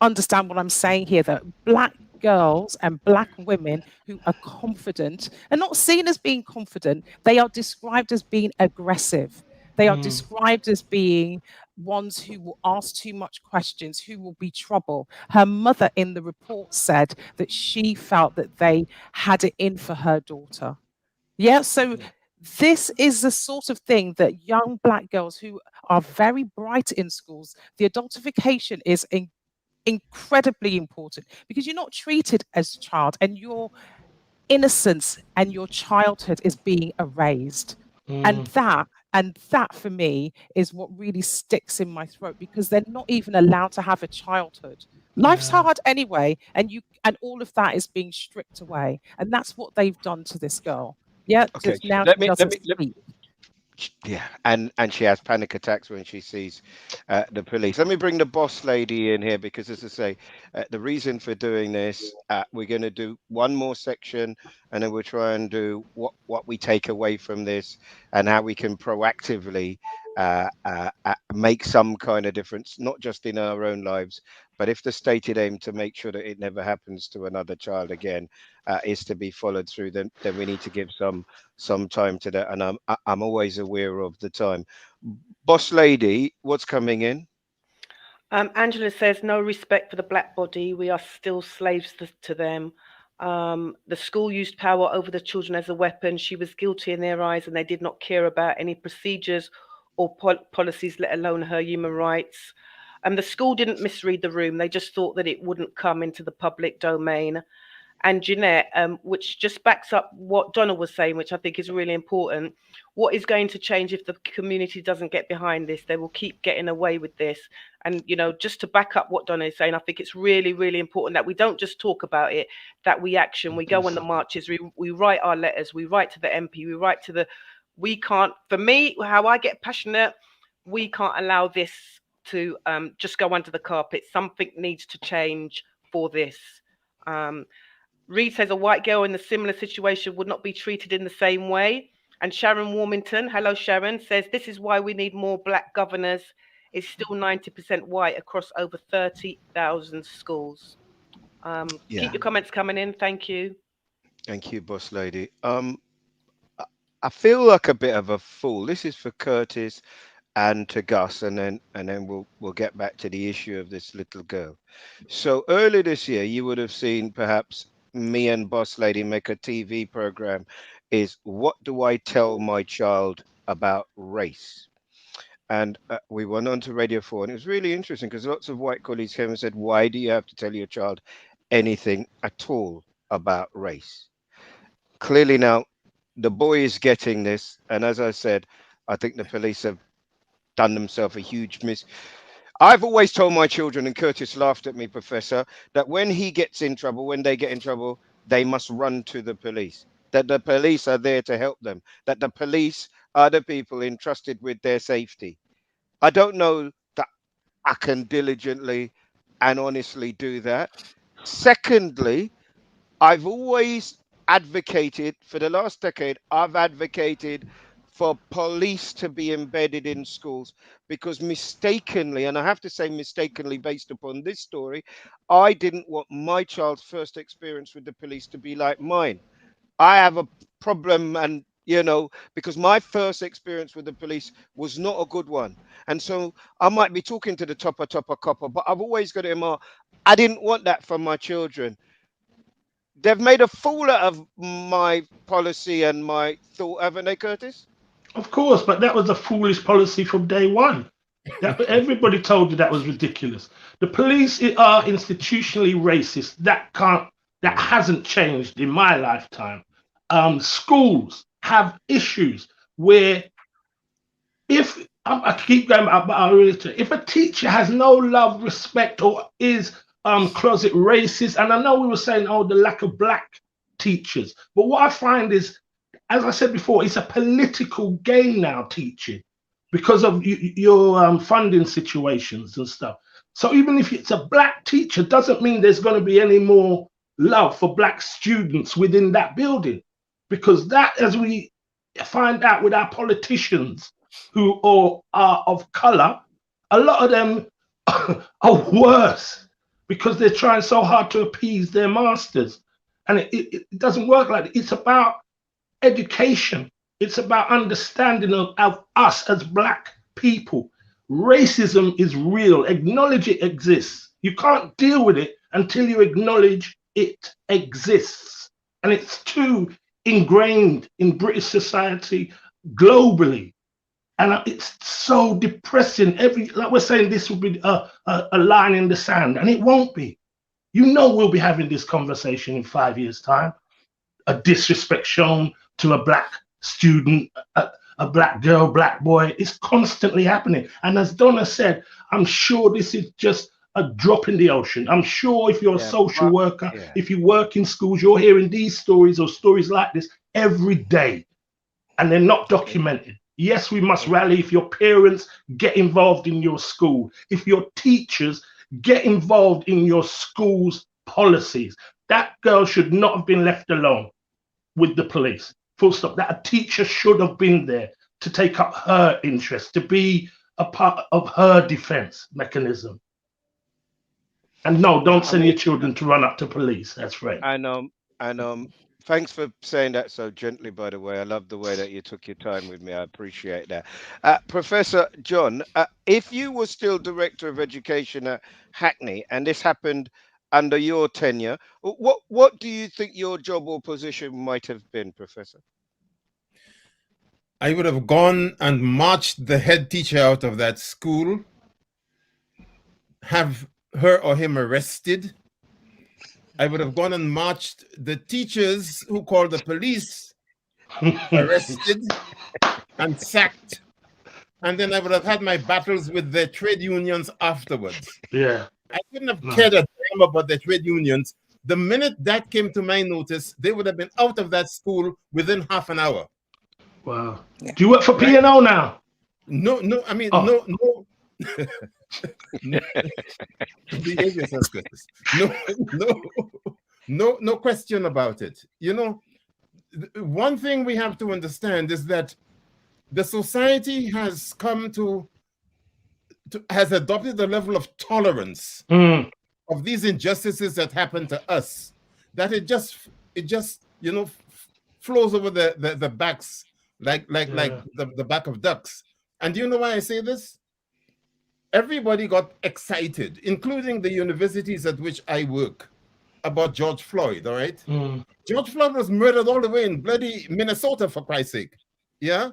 understand what I'm saying here, that black girls and black women who are confident are not seen as being confident. They are described as being aggressive. They are described as being ones who will ask too much questions, who will be trouble. Her mother in the report said that she felt that they had it in for her daughter. Yeah, so this is the sort of thing that young black girls who are very bright in schools, the adultification is incredibly important, because you're not treated as a child, and your innocence and your childhood is being erased. And that for me is what really sticks in my throat, because they're not even allowed to have a childhood. Life's hard anyway, and all of that is being stripped away. And that's what they've done to this girl. Yeah, Okay, just now let she me doesn't speak. yeah, and she has panic attacks when she sees the police. Let me bring the boss lady in here, because, as I say, the reason for doing this, we're going to do one more section, and then we'll try and do what we take away from this and how we can proactively make some kind of difference, not just in our own lives, but if the stated aim to make sure that it never happens to another child again is to be followed through, then we need to give some time to that. And I'm always aware of the time. Boss lady, what's coming in? Angela says, no respect for the black body. We are still slaves to them. The school used power over the children as a weapon. She was guilty in their eyes, and they did not care about any procedures or policies, let alone her human rights. The school didn't misread the room. They just thought that it wouldn't come into the public domain. And Jeanette, which just backs up what Donna was saying, which I think is really important. What is going to change if the community doesn't get behind this? They will keep getting away with this. And, just to back up what Donna is saying, I think it's really, really important that we don't just talk about it, that we action. We go on the marches, we write our letters, we write to the MP, we write to we can't, for me, how I get passionate, we can't allow this to just go under the carpet. Something needs to change for this. Reed says a white girl in a similar situation would not be treated in the same way. And Sharon Warmington, hello Sharon, says this is why we need more black governors. It's still 90% white across over 30,000 schools. Keep your comments coming in. Thank you. Thank you, boss lady. I feel like a bit of a fool. This is for Curtis and to Gus, and then we'll get back to the issue of this little girl. So earlier this year, you would have seen perhaps me and boss lady make a TV program, is what do I tell my child about race? And we went on to Radio 4, and it was really interesting because lots of white colleagues came and said, why do you have to tell your child anything at all about race? Clearly now the boy is getting this, and as I said, I think the police have done themselves a huge miss. I've always told my children, and Curtis laughed at me, Professor, that when he gets in trouble, when they get in trouble, they must run to the police, that the police are there to help them, that the police are the people entrusted with their safety. I don't know that I can diligently and honestly do that. Secondly, I've always advocated, for the last decade, I've advocated for police to be embedded in schools, because mistakenly, and I have to say mistakenly based upon this story, I didn't want my child's first experience with the police to be like mine. I have a problem, and because my first experience with the police was not a good one. And so I might be talking to the topper copper, but I've always got it in my, I didn't want that for my children. They've made a fool out of my policy and my thought, haven't they, Curtis? Of course, but that was a foolish policy from day one. Everybody told you that was ridiculous. The police are institutionally racist. That hasn't changed in my lifetime. Schools have issues where if I keep going back, but I really, if a teacher has no love, respect, or is closet racist, and I know we were saying, oh, the lack of black teachers, but what I find is, as I said before, it's a political game now, teaching, because of your funding situations and stuff. So even if it's a black teacher, doesn't mean there's going to be any more love for black students within that building, because that, as we find out with our politicians who are of color, a lot of them are worse because they're trying so hard to appease their masters. And it doesn't work like that. It's about education. It's about understanding of us as black people. Racism is real. Acknowledge it exists. You can't deal with it until you acknowledge it exists. And it's too ingrained in British society globally. And it's so depressing. Like we're saying, this will be a line in the sand, and it won't be. We'll be having this conversation in 5 years' time. A disrespect shown to a black student, a black girl, black boy. It's constantly happening. And as Donna said, I'm sure this is just a drop in the ocean. I'm sure if you're a social worker, if you work in schools, you're hearing these stories or stories like this every day, and they're not documented. Yes, we must rally. If your parents, get involved in your school. If your teachers, get involved in your school's policies. That girl should not have been left alone with the police. Full stop. That a teacher should have been there to take up her interest, to be a part of her defense mechanism. And no, don't send your children to run up to police. That's right. And thanks for saying that so gently, by the way. I love the way that you took your time with me. I appreciate that. Professor John, if you were still Director of Education at Hackney, and this happened under your tenure, what do you think your job or position might have been, Professor? I would have gone and marched the head teacher out of that school, have her or him arrested. I would have gone and marched the teachers who called the police, arrested and sacked. And then I would have had my battles with the trade unions afterwards. Yeah. I wouldn't have cared a damn about the trade unions. The minute that came to my notice, they would have been out of that school within half an hour. Wow. Yeah. Do you work for P&O now? No. I mean, no. Behave yourself, Curtis. No question about it. One thing we have to understand is that the society has come has adopted a level of tolerance of these injustices that happen to us, that it just flows over the backs like the back of ducks. And do you know why I say this? Everybody got excited, including the universities at which I work, about George Floyd, all right? George Floyd was murdered all the way in bloody Minnesota, for Christ's sake. Yeah?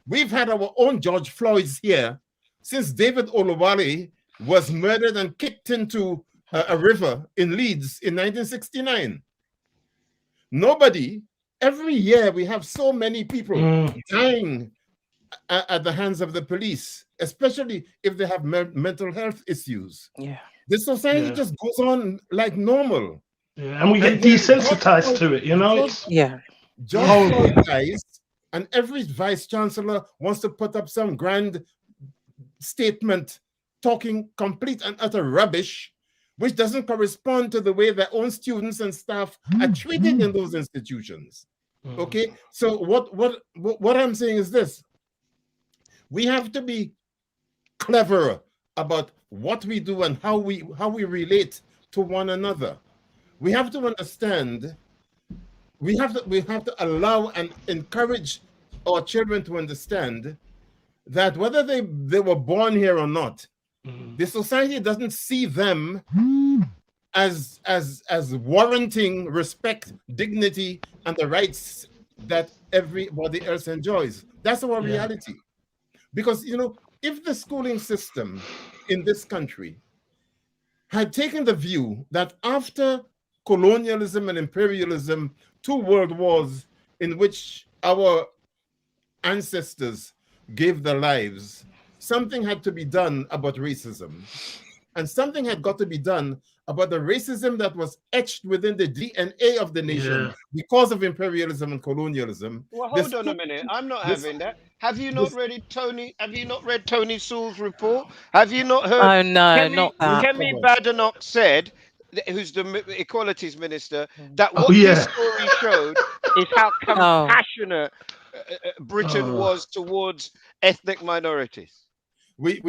We've had our own George Floyds here since David Oluwole was murdered and kicked into a river in Leeds in 1969. Every year we have so many people dying at the hands of the police, especially if they have mental health issues. Yeah. The society just goes on like normal. Yeah, and we get desensitized to it, George Floyd dies, and every vice chancellor wants to put up some grand statement talking complete and utter rubbish which doesn't correspond to the way their own students and staff are treated in those institutions. Okay, so what I'm saying is this: we have to be cleverer about what we do and how we relate to one another. We have to understand. We have to allow and encourage our children to understand that whether they were born here or not, the society doesn't see them as warranting respect, dignity, and the rights that everybody else enjoys. That's our reality. Because, you know, if the schooling system in this country had taken the view that after colonialism and imperialism, 2 world wars in which our ancestors gave their lives, something had to be done about racism. And something had got to be done about the racism that was etched within the DNA of the nation because of imperialism and colonialism. Well, hold on a minute. I'm not having that. Have you not read Tony? Have you not read Tony Sewell's report? Have you not heard? Oh no, not that. Kemi Badenoch said, who's the equalities minister, that what this story showed is how compassionate Britain was towards ethnic minorities.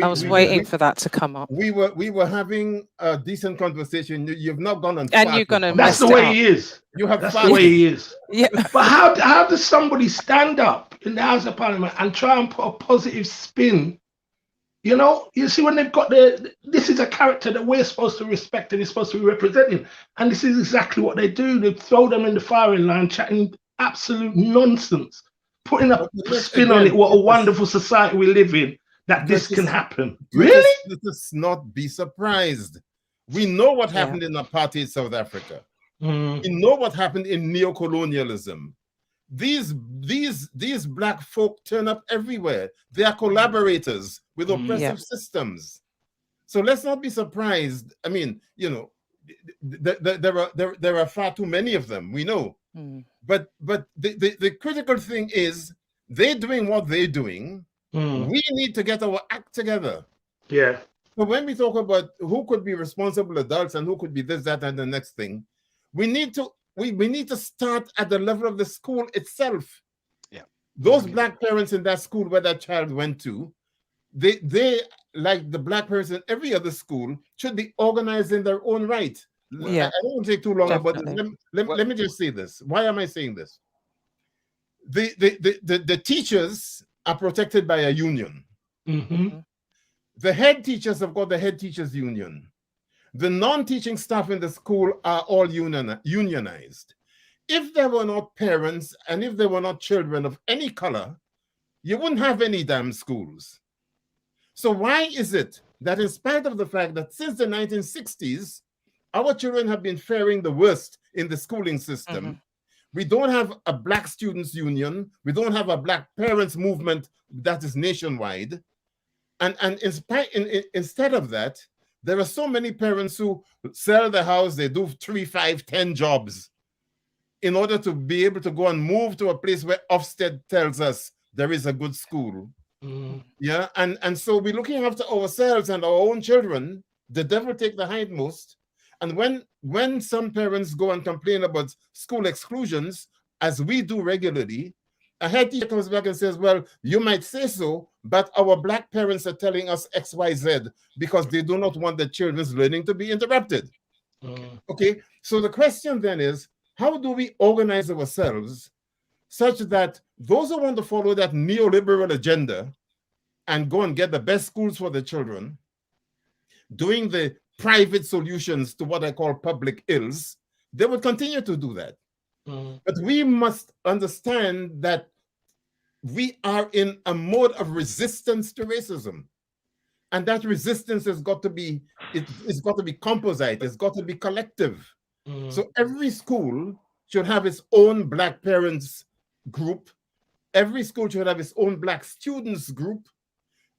I was waiting for that to come up. We were having a decent conversation. You've not gone on. And you're gonna. That's the way he is. You have. That's the way he is. Yeah. But how does somebody stand up in the House of Parliament and try and put a positive spin? You know, you see when they've got this is a character that we're supposed to respect and is supposed to be representing, and this is exactly what they do. They throw them in the firing line, chatting absolute nonsense, putting a spin on it. What a wonderful society we live in. That this can happen. Really? Let us not be surprised. We know what happened in apartheid South Africa. We know what happened in neo-colonialism. These black folk turn up everywhere. They are collaborators with oppressive systems. So let's not be surprised. I mean, you know, there are far too many of them. We know. But the critical thing is they're doing what they're doing. We need to get our act together. Yeah. So when we talk about who could be responsible adults and who could be this, that, and the next thing, we need to start at the level of the school itself. Yeah. Those black parents in that school where that child went to, they like the black parents in every other school should be organized in their own right. Yeah. I don't want to take too long, but let me just say this. Why am I saying this? The teachers are protected by a union. The head teachers have got the head teachers union. The non-teaching staff in the school are all unionized. If there were not parents and if there were not children of any color, you wouldn't have any damn schools. So why is it that in spite of the fact that since the 1960s, our children have been faring the worst in the schooling system, we don't have a black students union. We don't have a black parents movement that is nationwide. And instead of that, there are so many parents who sell the house, they do 3, 5, 10 jobs in order to be able to go and move to a place where Ofsted tells us there is a good school. Yeah, and so we're looking after ourselves and our own children. The devil take the hindmost. And when some parents go and complain about school exclusions, as we do regularly, a head teacher comes back and says, well, you might say so, but our black parents are telling us X, Y, Z because they do not want their children's learning to be interrupted. Okay, so the question then is, how do we organize ourselves such that those who want to follow that neoliberal agenda and go and get the best schools for their children, doing the private solutions to what I call public ills, they would continue to do that. But we must understand that we are in a mode of resistance to racism. And that resistance has got to be, it's got to be composite, it's got to be collective. So every school should have its own black parents group. Every school should have its own black students group.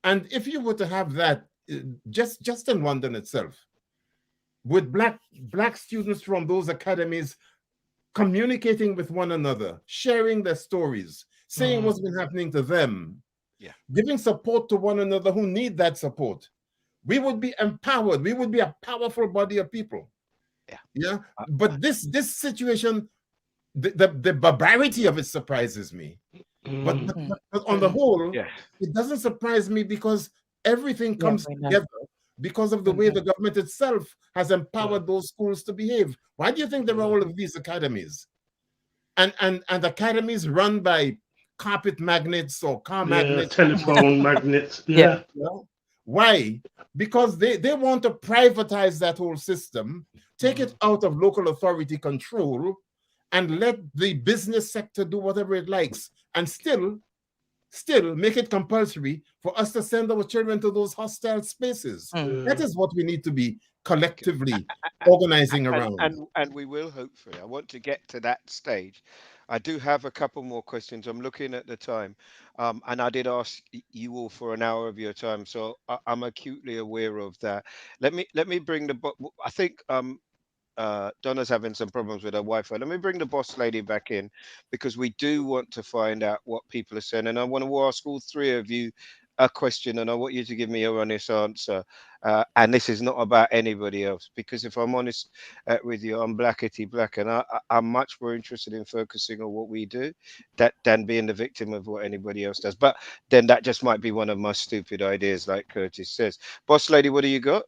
And if you were to have that just in London itself, with black students from those academies communicating with one another, sharing their stories, saying what's been happening to them, giving support to one another who need that support. we would be empowered. We would be a powerful body of people. Yeah. But this situation, the barbarity of it surprises me. But on the whole, it doesn't surprise me because everything comes together because of the way the government itself has empowered those schools to behave. Why do you think there are all of these academies? And academies run by carpet magnets or car magnets, telephone magnets. Why? Because they want to privatize that whole system, take it out of local authority control, and let the business sector do whatever it likes, and still make it compulsory for us to send our children to those hostile spaces. That is what we need to be collectively organizing around. And we will, hopefully. I want to get to that stage. I do have a couple more questions. I'm looking at the time, and I did ask you all for an hour of your time, so I'm acutely aware of that. Let me bring I think Donna's having some problems with her Wi-Fi. Let me bring the boss lady back in, because we do want to find out what people are saying, and I want to ask all three of you a question, and I want you to give me a honest answer. And this is not about anybody else, because if I'm honest with you, I'm blackety black, and I'm much more interested in focusing on what we do than being the victim of what anybody else does. But then that just might be one of my stupid ideas, like Curtis says. Boss lady, what do you got?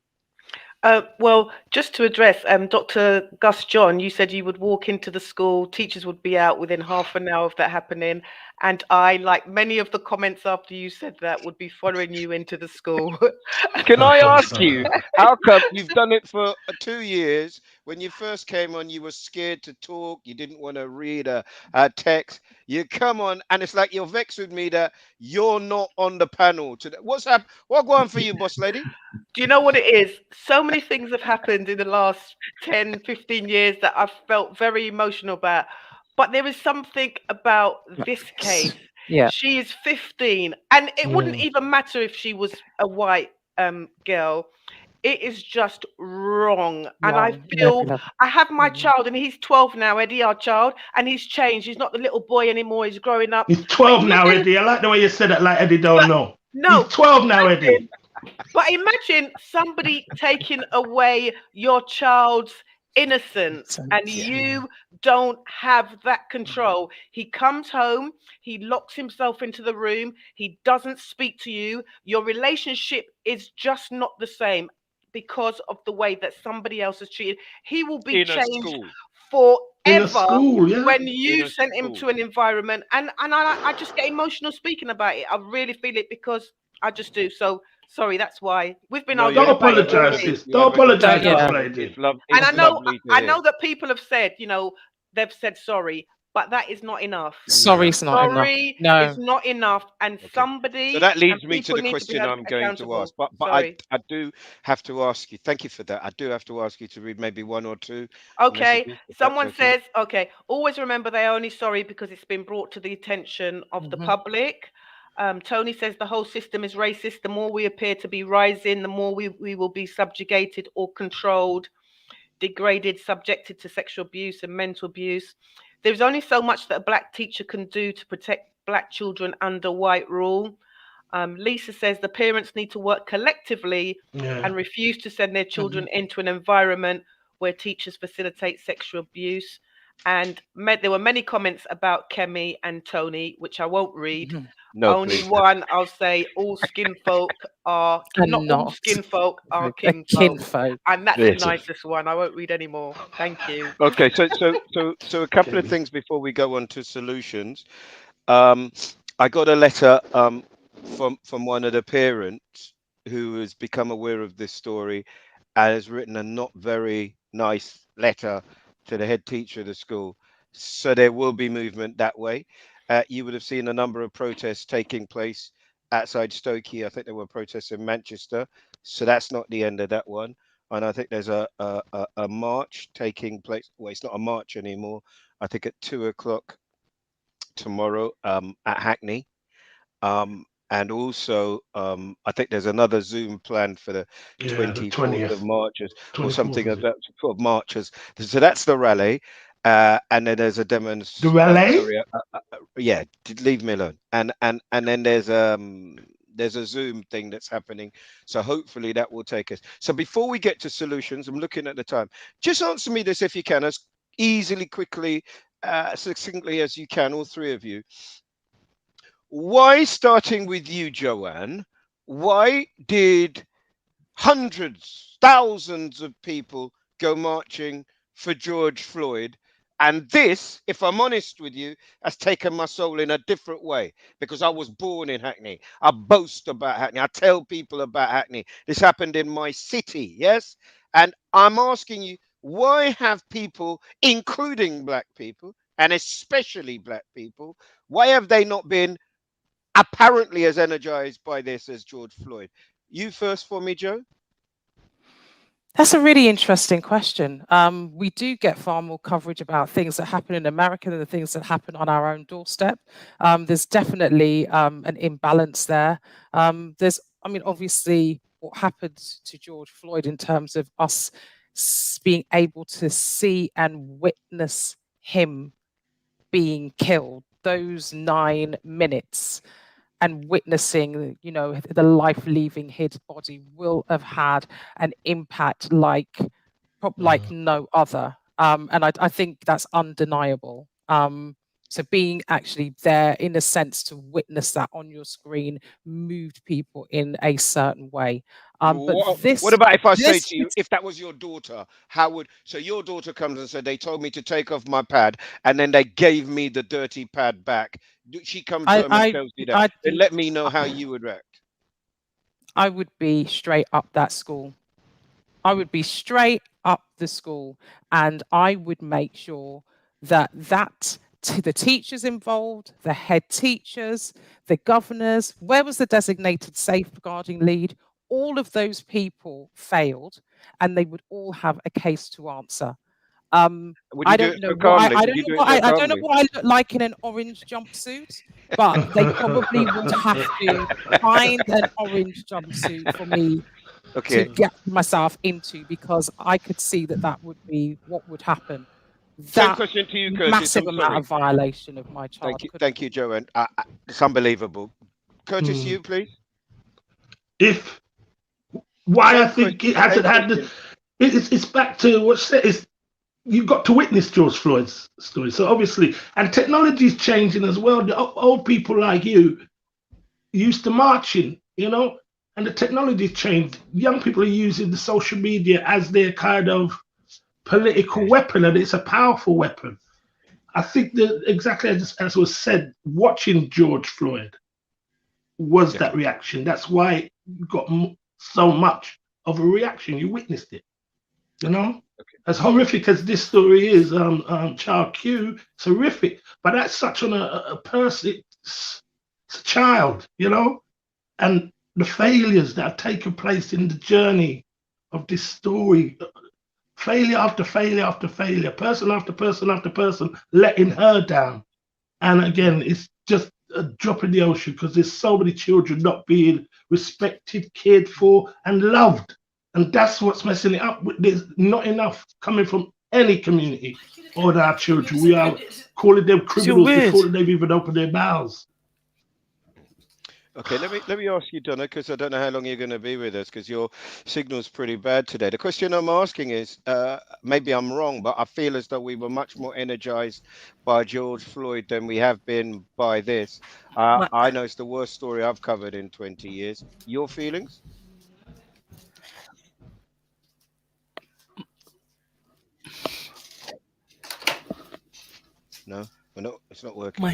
Well, just to address, Dr. Gus John, you said you would walk into the school, teachers would be out within half an hour of that happening. And I, like many of the comments after you said that, would be following you into the school. Can I ask you, how come you've done it for 2 years? When you first came on, you were scared to talk. You didn't want to read a text. You come on, and it's like you're vexed with me that you're not on the panel today. What's happened? What going on for you, boss lady? Do you know what it is? So many things have happened in the last 10, 15 years that I've felt very emotional about. But there is something about this case. Yeah. She is 15, and it wouldn't even matter if she was a white girl. It is just wrong. And I feel I have my child, and he's 12 now, Eddie, our child, and he's changed. He's not the little boy anymore. He's growing up. He's 12 now, Eddie. I like the way you said it, like Eddie don't know. No. He's 12 now, Eddie. But imagine somebody taking away your child's innocence, and you don't have that control. He comes home, he locks himself into the room, he doesn't speak to you. Your relationship is just not the same because of the way that somebody else is treated. He will be changed forever when you sent him to an environment. And I just get emotional speaking about it. I really feel it because I just do. So sorry, that's why we've been. Don't apologize, sis. Don't apologize. And I know that people have said, they've said sorry, but that is not enough. Sorry's not enough. Sorry is not enough, and somebody. So that leads me to the question I'm going to ask. But I do have to ask you. Thank you for that. I do have to ask you to read maybe one or two. Okay. Someone says, okay, always remember they're only sorry because it's been brought to the attention of the public. Tony says the whole system is racist. The more we appear to be rising, the more we will be subjugated or controlled, degraded, subjected to sexual abuse and mental abuse. There's only so much that a black teacher can do to protect black children under white rule. Lisa says the parents need to work collectively and refuse to send their children into an environment where teachers facilitate sexual abuse. And there were many comments about Kemi and Tony, which I won't read. Only one, I'll say, all skin folk are not all skin folk are kinfolk. And that's the nicest one. I won't read any more. Thank you. Okay, so a couple of things before we go on to solutions. I got a letter from one of the parents who has become aware of this story and has written a not very nice letter to the head teacher of the school. So there will be movement that way. You would have seen a number of protests taking place outside Stokey. I think there were protests in Manchester. So that's not the end of that one. And I think there's a march taking place. Well, it's not a march anymore. I think at 2:00 tomorrow at Hackney. And also, I think there's another Zoom planned for the 24th of March or something of that of Marches. So that's the rally. And then there's a demonstration. The rally? Yeah, leave me alone. And then there's there's a Zoom thing that's happening. So hopefully that will take us. So before we get to solutions, I'm looking at the time. Just answer me this if you can, as easily, quickly, succinctly as you can, all three of you. Why, starting with you, Joanne, why did hundreds, thousands of people go marching for George Floyd? And this, if I'm honest with you, has taken my soul in a different way, because I was born in Hackney. I boast about Hackney. I tell people about Hackney. This happened in my city, yes? And I'm asking you, why have people, including black people, and especially black people, why have they not been apparently as energized by this as George Floyd? You first for me, Joe. That's a really interesting question. We do get far more coverage about things that happen in America than the things that happen on our own doorstep. There's definitely an imbalance there. Obviously, what happened to George Floyd in terms of us being able to see and witness him being killed, those 9 minutes, and witnessing, the life leaving his body will have had an impact like no other. And I think that's undeniable. So being actually there, in a sense, to witness that on your screen moved people in a certain way. What about if I say to you, if that was your daughter, how would, so your daughter comes and said, they told me to take off my pad and then they gave me the dirty pad back. She comes home and tells you that. Then let me know how you would react. I would be straight up that school. I would be straight up the school, and I would make sure that the teachers involved, the head teachers, the governors, where was the designated safeguarding lead? All of those people failed, and they would all have a case to answer. I don't know what I look like in an orange jumpsuit, but they probably would have to find an orange jumpsuit for me to get myself into, because I could see that would be what would happen. Same question to you, Curtis. Massive amount of violation of my child. Thank you, Joanne. It's unbelievable. Curtis, you please. I think it hasn't had the. It's back to what said is. You got to witness George Floyd's story. So obviously, and technology is changing as well. The old people like you used to marching, and the technology changed. Young people are using the social media as their kind of political weapon, and it's a powerful weapon. I think that exactly as was said, watching George Floyd was that reaction. That's why you got so much of a reaction. You witnessed it, As horrific as this story is, Child Q, it's horrific. But that's such on a person, it's a child, and the failures that have taken place in the journey of this story, failure after failure after failure, person after person after person, letting her down. And again, it's just a drop in the ocean, because there's so many children not being respected, cared for, and loved. And that's what's messing it up. There's not enough coming from any community or our children. We are calling them criminals before they've even opened their mouths. Okay, let me ask you, Donna, because I don't know how long you're going to be with us, because your signal's pretty bad today. The question I'm asking is, maybe I'm wrong, but I feel as though we were much more energized by George Floyd than we have been by this. I know it's the worst story I've covered in 20 years. Your feelings? No, it's not working.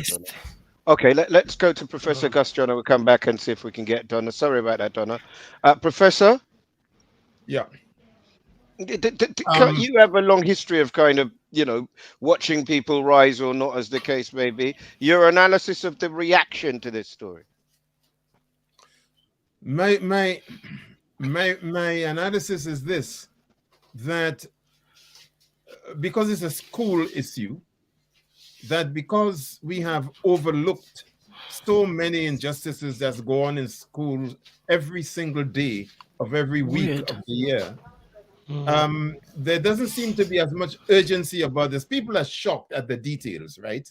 Okay, let's go to Professor Gus Joyner. We'll come back and see if we can get Donna. Sorry about that, Donna. Professor? Yeah. You have a long history of kind of, watching people rise or not, as the case may be. Your analysis of the reaction to this story. My analysis is this, that because it's a school issue, that because we have overlooked so many injustices that go on in schools every single day of every week of the year, there doesn't seem to be as much urgency about this. People are shocked at the details, right?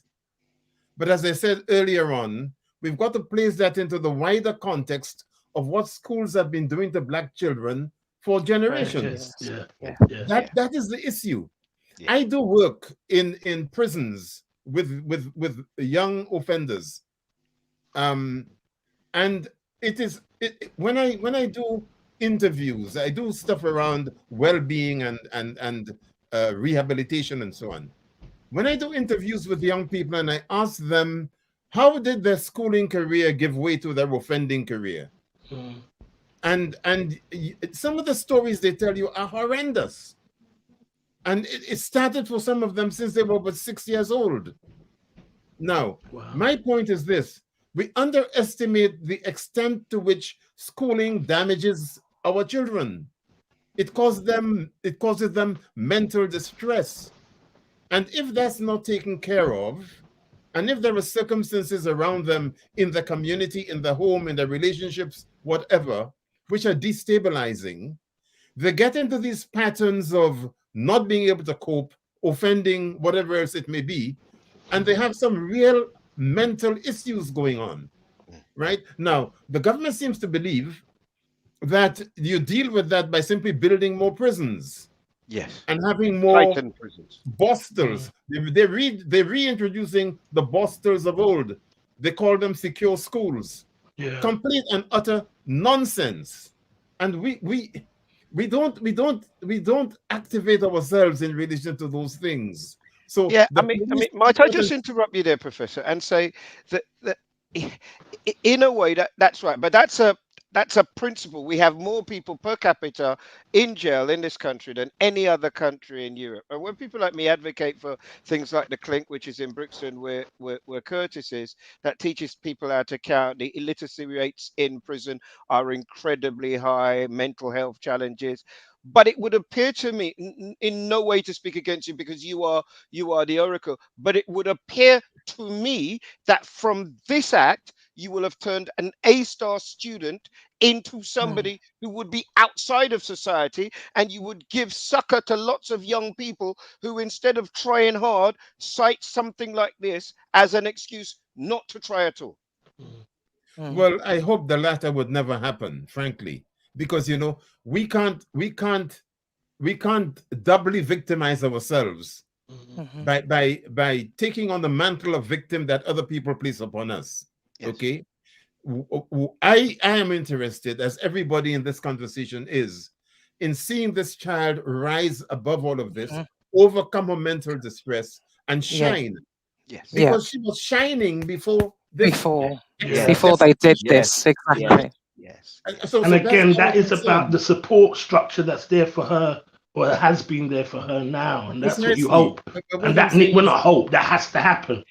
But as I said earlier on, we've got to place that into the wider context of what schools have been doing to Black children for generations. That is the issue. I do work in prisons with young offenders, and when I do interviews, I do stuff around well-being and rehabilitation and so on. When I do interviews with young people and I ask them, how did their schooling career give way to their offending career? And some of the stories they tell you are horrendous. And it started for some of them since they were about 6 years old. Now, my point is this: we underestimate the extent to which schooling damages our children. It causes them mental distress. And if that's not taken care of, and if there are circumstances around them in the community, in the home, in their relationships, whatever, which are destabilizing, they get into these patterns of not being able to cope, offending, whatever else it may be, and they have some real mental issues going on, right? Now, the government seems to believe that you deal with that by simply building more prisons. Yes. And having more prisons. bostels. They're reintroducing the bostels of old. They call them secure schools. Yeah. Complete and utter nonsense. And we don't activate ourselves in relation to those things. So yeah, I mean, might I just interrupt you there, Professor, and say that in a way that's right, but that's a principle. We have more people per capita in jail in this country than any other country in Europe. And when people like me advocate for things like the Clink, which is in Brixton, where Curtis is, that teaches people how to count, the illiteracy rates in prison are incredibly high, mental health challenges. But it would appear to me, in no way to speak against you because you are the oracle, but it would appear to me that from this act, you will have turned an A-star student into somebody who would be outside of society, and you would give succor to lots of young people who, instead of trying hard, cite something like this as an excuse not to try at all. Well, I hope the latter would never happen, frankly, because we can't doubly victimize ourselves by taking on the mantle of victim that other people place upon us. Yes. Okay, I am interested, as everybody in this conversation is, in seeing this child rise above all of this, overcome her mental distress, and shine. Yes, because she was shining before they did this. Exactly. Yes. And again, that is about the support structure that's there for her, or has been there for her now, and that's what you hope. And that we're not hope, that has to happen.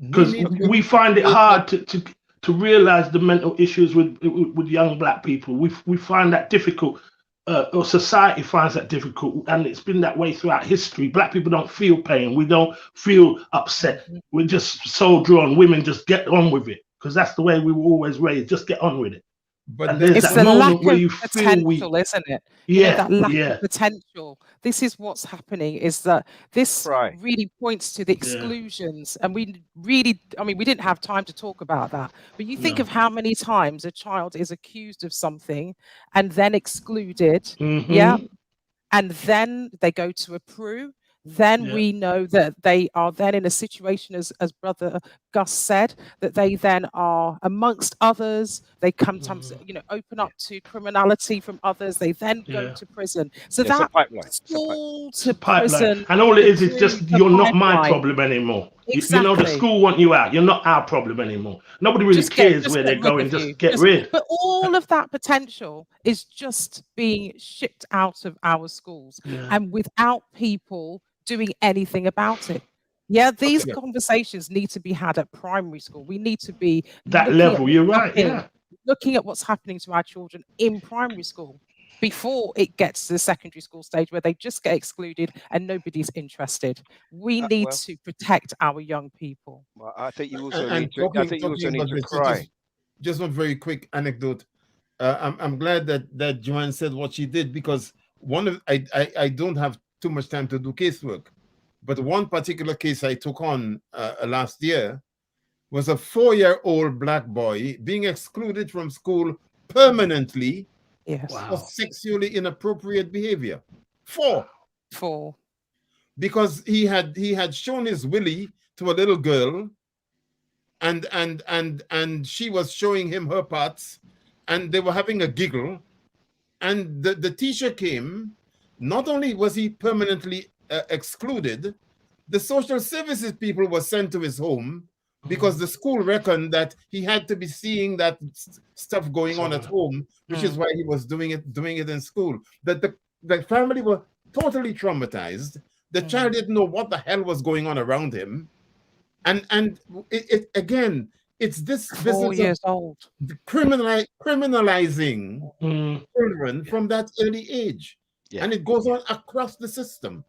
Because we find it hard to realize the mental issues with young Black people. We find that difficult, or society finds that difficult, and it's been that way throughout history. Black people don't feel pain. We don't feel upset. We're just soldier on. Women just get on with it, because that's the way we were always raised. Just get on with it. But there's it's that the moment lack where of you feel potential, weak. isn't it? Yeah, that lack of potential. This is what's happening. Is that this really points to the exclusions, and we didn't have time to talk about that. But you think of how many times a child is accused of something and then excluded, and then they go to a PRU. Then we know that they are then in a situation, as Brother Gus said, that they then are amongst others. They sometimes, open up to criminality from others. They then go to prison. So that school to prison, and all it is just you're not my problem anymore. Exactly. The school want you out. You're not our problem anymore. Nobody really cares where they're going. Just get rid. But all of that potential is just being shipped out of our schools, and without people doing anything about it. Yeah, these conversations need to be had at primary school. We need to be that level. You're right. Looking at what's happening to our children in primary school before it gets to the secondary school stage where they just get excluded and nobody's interested. We need to protect our young people. Well, I think you also need to cry. Just one very quick anecdote. I'm glad that Joanne said what she did, because I don't have too much time to do casework, but one particular case I took on last year was a 4-year-old black boy being excluded from school permanently for sexually inappropriate behavior. 4. Because he had shown his willy to a little girl, and she was showing him her parts, and they were having a giggle, and the teacher came. Not only was he permanently excluded, the social services people were sent to his home because the school reckoned that he had to be seeing that stuff going on at home, which is why he was doing it in school. That the family were totally traumatized. The child didn't know what the hell was going on around him, and it again, it's this 4 years old, criminalizing children from that early age, and it goes on across the system,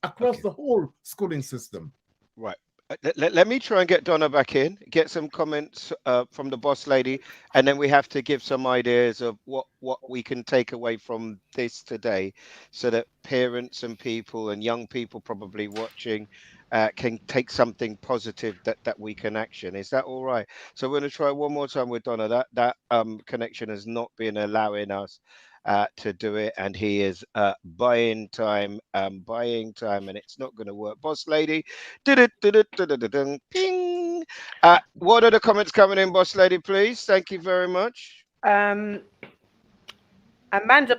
across the whole schooling system. Right. Let me try and get Donna back in, get some comments from the boss lady, and then we have to give some ideas of what we can take away from this today, so that parents and people and young people probably watching can take something positive that we can action. Is that all right? So we're going to try one more time with Donna. That connection has not been allowing us to do it, and he is buying time, and it's not going to work. Boss lady, ping. What are the comments coming in, boss lady, please? Thank you very much. Amanda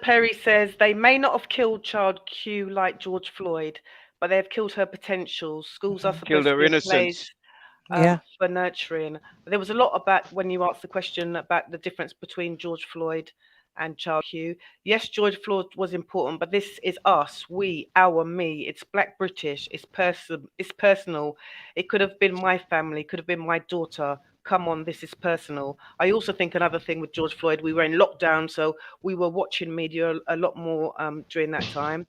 Perry says they may not have killed child Q like George Floyd, but they have killed her potential. Schools are supposed to be a place for nurturing. There was a lot about when you asked the question about the difference between George Floyd and child Q. Yes, George Floyd was important, but this is us, we, our, me. It's Black British. It's personal. It could have been my family. Could have been my daughter. Come on, this is personal. I also think another thing with George Floyd, we were in lockdown, so we were watching media a lot more during that time.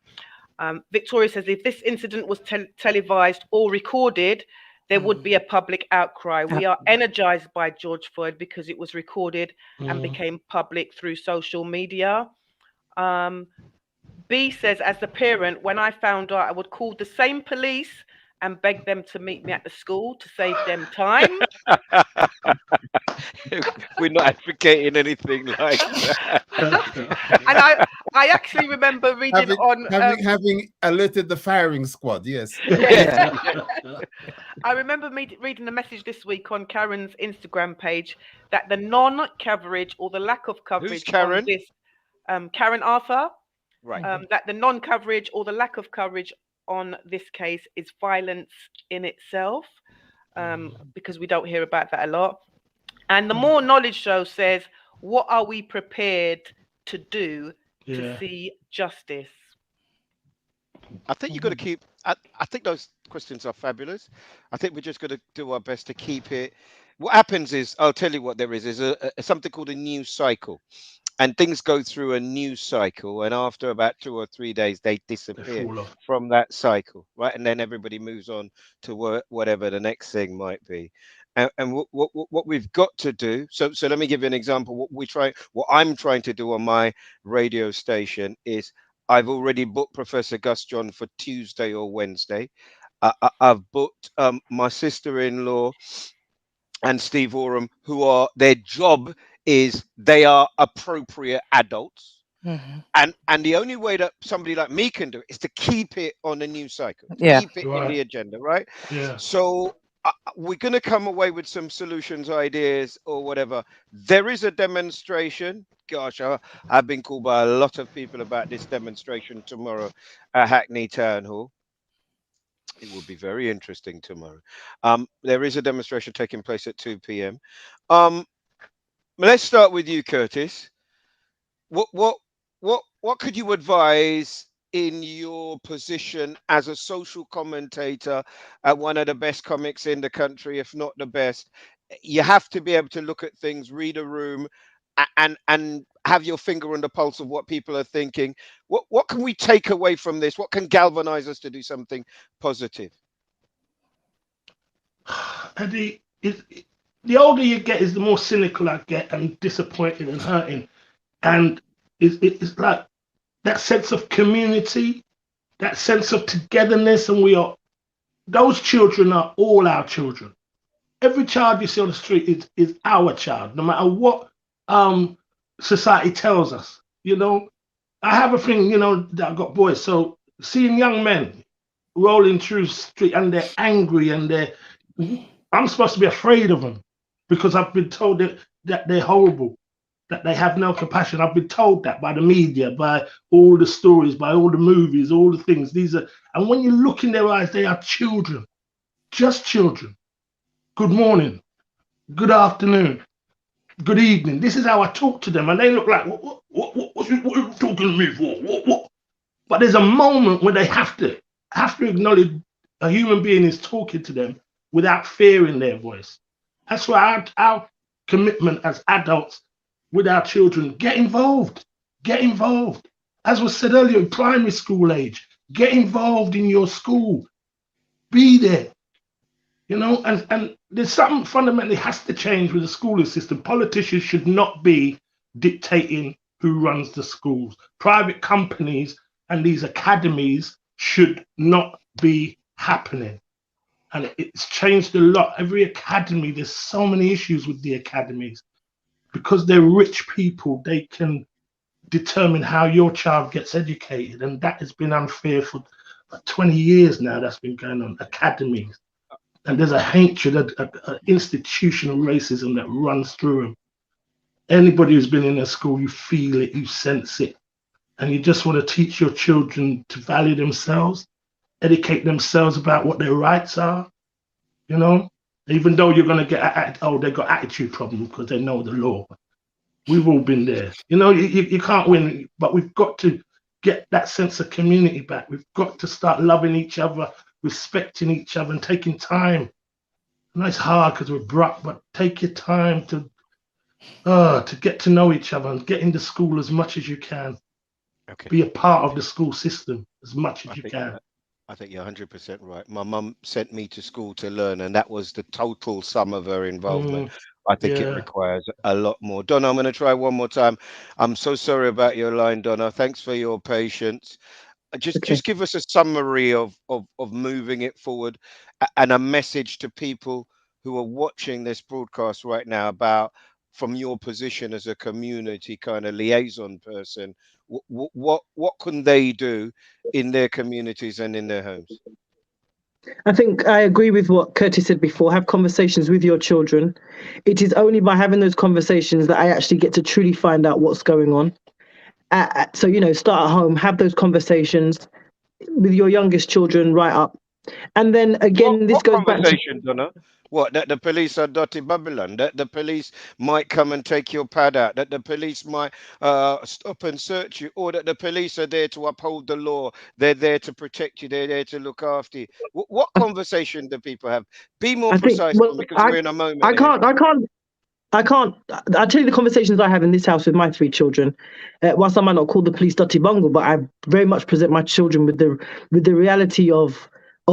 Victoria says if this incident was televised or recorded, there would be a public outcry. We are energized by George Floyd because it was recorded and became public through social media. B says, as the parent, when I found out, I would call the same police and beg them to meet me at the school to save them time. We're not advocating anything like that. And I actually remember reading having alerted the firing squad. Yes. I remember reading a message this week on Karen's Instagram page that the non-coverage or the lack of coverage. Who's Karen? On this, Karen Arthur. Right. That the non-coverage or the lack of coverage on this case is violence in itself, because we don't hear about that a lot. And the More Knowledge Show says, what are we prepared to do to see justice? I think you've got to keep, I think those questions are fabulous. I think we're just going to do our best to keep it. What happens is, I'll tell you what there is something called a news cycle. And things go through a news cycle, and after about 2 or 3 days, they disappear from that cycle, right? And then everybody moves on to whatever the next thing might be. And what we've got to do. So let me give you an example. What I'm trying to do on my radio station is I've already booked Professor Gus John for Tuesday or Wednesday. I've booked my sister-in-law and Steve Oram, who are their job is they are appropriate adults, and the only way that somebody like me can do it is to keep it on the news cycle, keep it in the agenda, right? So we're going to come away with some solutions, ideas, or whatever. There is a demonstration. Gosh, I've been called by a lot of people about this demonstration tomorrow at Hackney Town Hall. It will be very interesting tomorrow. There is a demonstration taking place at 2 p.m. Let's start with you, Curtis. What could you advise in your position as a social commentator at one of the best comics in the country, if not the best? You have to be able to look at things, read a room, and have your finger on the pulse of what people are thinking. What can we take away from this? What can galvanize us to do something positive? Eddie, the older you get is the more cynical I get and disappointed and hurting. And it's like that sense of community, that sense of togetherness. And those children are all our children. every child you see on the street is our child, no matter what society tells us. You know, I have a thing, you know, that I've got boys. So seeing young men rolling through the street and they're angry and I'm supposed to be afraid of them because I've been told that they're horrible, that they have no compassion. I've been told that by the media, by all the stories, by all the movies, all the things. And when you look in their eyes, they are children, just children. Good morning, good afternoon, good evening. This is how I talk to them, and they look like, what are you talking to me for? What? But there's a moment when they have to acknowledge a human being is talking to them without fearing their voice. That's why our commitment as adults with our children, get involved. As was said earlier, primary school age, get involved in your school. Be there. You know, and there's something fundamentally has to change with the schooling system. Politicians should not be dictating who runs the schools. Private companies and these academies should not be happening. And it's changed a lot. Every academy, there's so many issues with the academies. Because they're rich people, they can determine how your child gets educated. And that has been unfair for 20 years now. That's been going on, academies. And there's a hatred, an institutional racism that runs through them. Anybody who's been in a school, you feel it, you sense it. And you just want to teach your children to value themselves, educate themselves about what their rights are, you know? Even though you're going to get, they've got attitude problems because they know the law. We've all been there. You know, you can't win, but we've got to get that sense of community back. We've got to start loving each other, respecting each other and taking time. I know it's hard because we're abrupt, but take your time to get to know each other and get into school as much as you can. Okay. Be a part of the school system as much as you can. I think you're 100% right. My mum sent me to school to learn, and that was the total sum of her involvement. I think it requires a lot more. Donna, I'm going to try one more time. I'm so sorry about your line, Donna. Thanks for your patience. Just give us a summary of moving it forward and a message to people who are watching this broadcast right now about, from your position as a community kind of liaison person, what can they do in their communities and in their homes? I think I agree with what Curtis said before. Have conversations with your children. It is only by having those conversations that I actually get to truly find out what's going on. So, you know, start at home, have those conversations with your youngest children right up. And then again, this goes back to... Donna? What, that the police are dirty Babylon, that the police might come and take your pad out, that the police might stop and search you, or that the police are there to uphold the law, they're there to protect you, they're there to look after you. What conversation do people have? Be more precise, because we're in a moment. I'll tell you the conversations I have in this house with my 3 children. Whilst I might not call the police dirty bungle, but I very much present my children with the reality of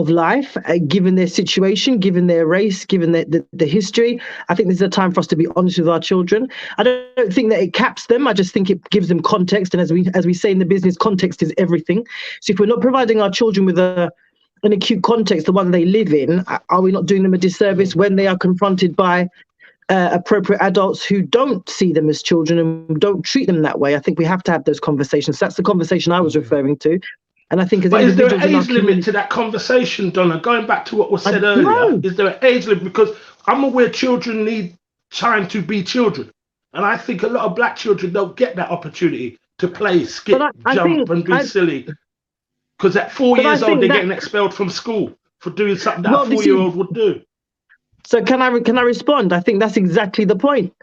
life, given their situation, given their race, given the history. I think this is a time for us to be honest with our children. I don't think that it caps them. I just think it gives them context. And as we say in the business, context is everything. So if we're not providing our children with an acute context, the one they live in, are we not doing them a disservice when they are confronted by appropriate adults who don't see them as children and don't treat them that way? I think we have to have those conversations. That's the conversation I was referring to. And I think as is there an age limit to that conversation, Donna? Going back to what was said earlier, is there an age limit? Because I'm aware children need time to be children. And I think a lot of black children don't get that opportunity to play, skip, jump and be silly. Because at 4 years old, they're getting expelled from school for doing something that a 4-year-old would do. So can I respond? I think that's exactly the point.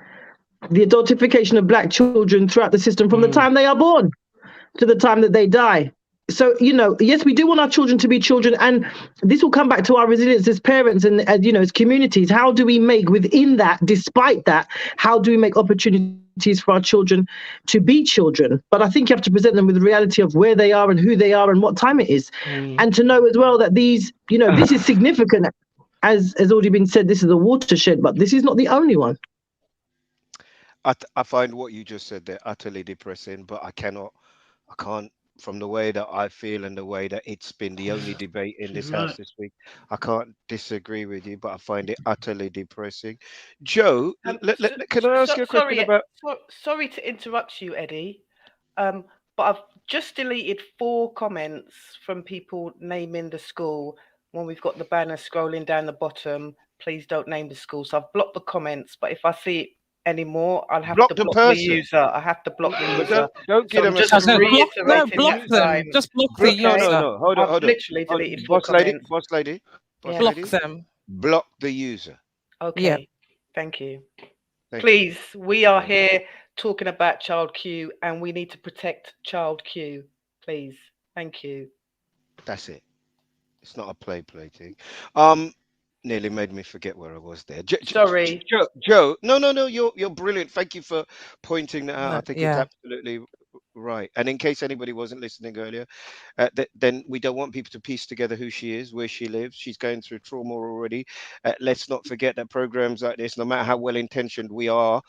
The adultification of black children throughout the system from the time they are born to the time that they die. So, you know, yes, we do want our children to be children, and this will come back to our resilience as parents and, you know, as communities. How do we make within that, despite that, how do we make opportunities for our children to be children? But I think you have to present them with the reality of where they are and who they are and what time it is. And to know as well that these, you know, this is significant. As has already been said, this is a watershed, but this is not the only one. I find what you just said there utterly depressing, but I can't from the way that I feel and the way that it's been the only debate in She's this house right. this week, I can't disagree with you, but I find it utterly depressing. Joe, can I ask you a question Sorry, about? sorry to interrupt you, Eddie. But I've just deleted 4 comments from people naming the school when we've got the banner scrolling down the bottom. Please don't name the school. So I've blocked the comments, but if I see it anymore, I'll have Block to the block the person. user. I have to block the But user. don't So give I'm them a just second. reiterating block that them. time. Just block the No, user. no. Hold on, I've hold on. literally deleted 4 Boss lady, comments. boss lady, boss Yeah. Block lady. them. Block the user. Okay. Thank you. Thank Please, we are here talking about Child Q, and we need to protect Child Q. Please. Thank you. That's it. It's not a play thing. Nearly made me forget where I was there. Sorry. Joe. No. You're brilliant. Thank you for pointing that out. I think it's Yeah. absolutely right. And in case anybody wasn't listening earlier, then we don't want people to piece together who she is, where she lives. She's going through trauma already. Let's not forget that programs like this, no matter how well intentioned we are,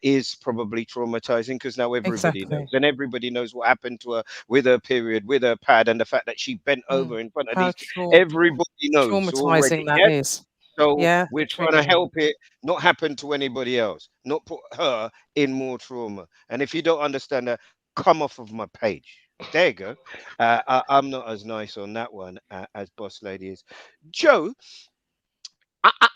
is probably traumatizing, because now everybody knows, and everybody knows what happened to her with her period, with her pad, and the fact that she bent over in front of How these. Everybody knows already. traumatizing that Yes. is. So Yeah. we're trying to help it not happen to anybody else, not put her in more trauma. And if you don't understand that, come off of my page. There you go. I'm not as nice on that one as Boss Lady is. Joe,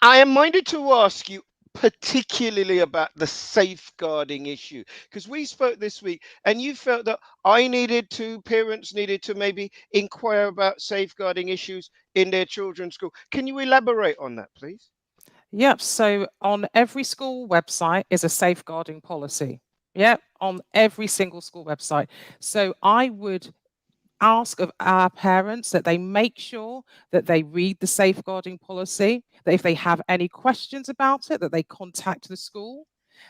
I am minded to ask you particularly about the safeguarding issue, because we spoke this week and you felt that parents needed to maybe inquire about safeguarding issues in their children's school. Can you elaborate on that, please? Yep. So on every school website is a safeguarding policy. Yep. On every single school website. So I would ask of our parents that they make sure that they read the safeguarding policy, that if they have any questions about it, that they contact the school,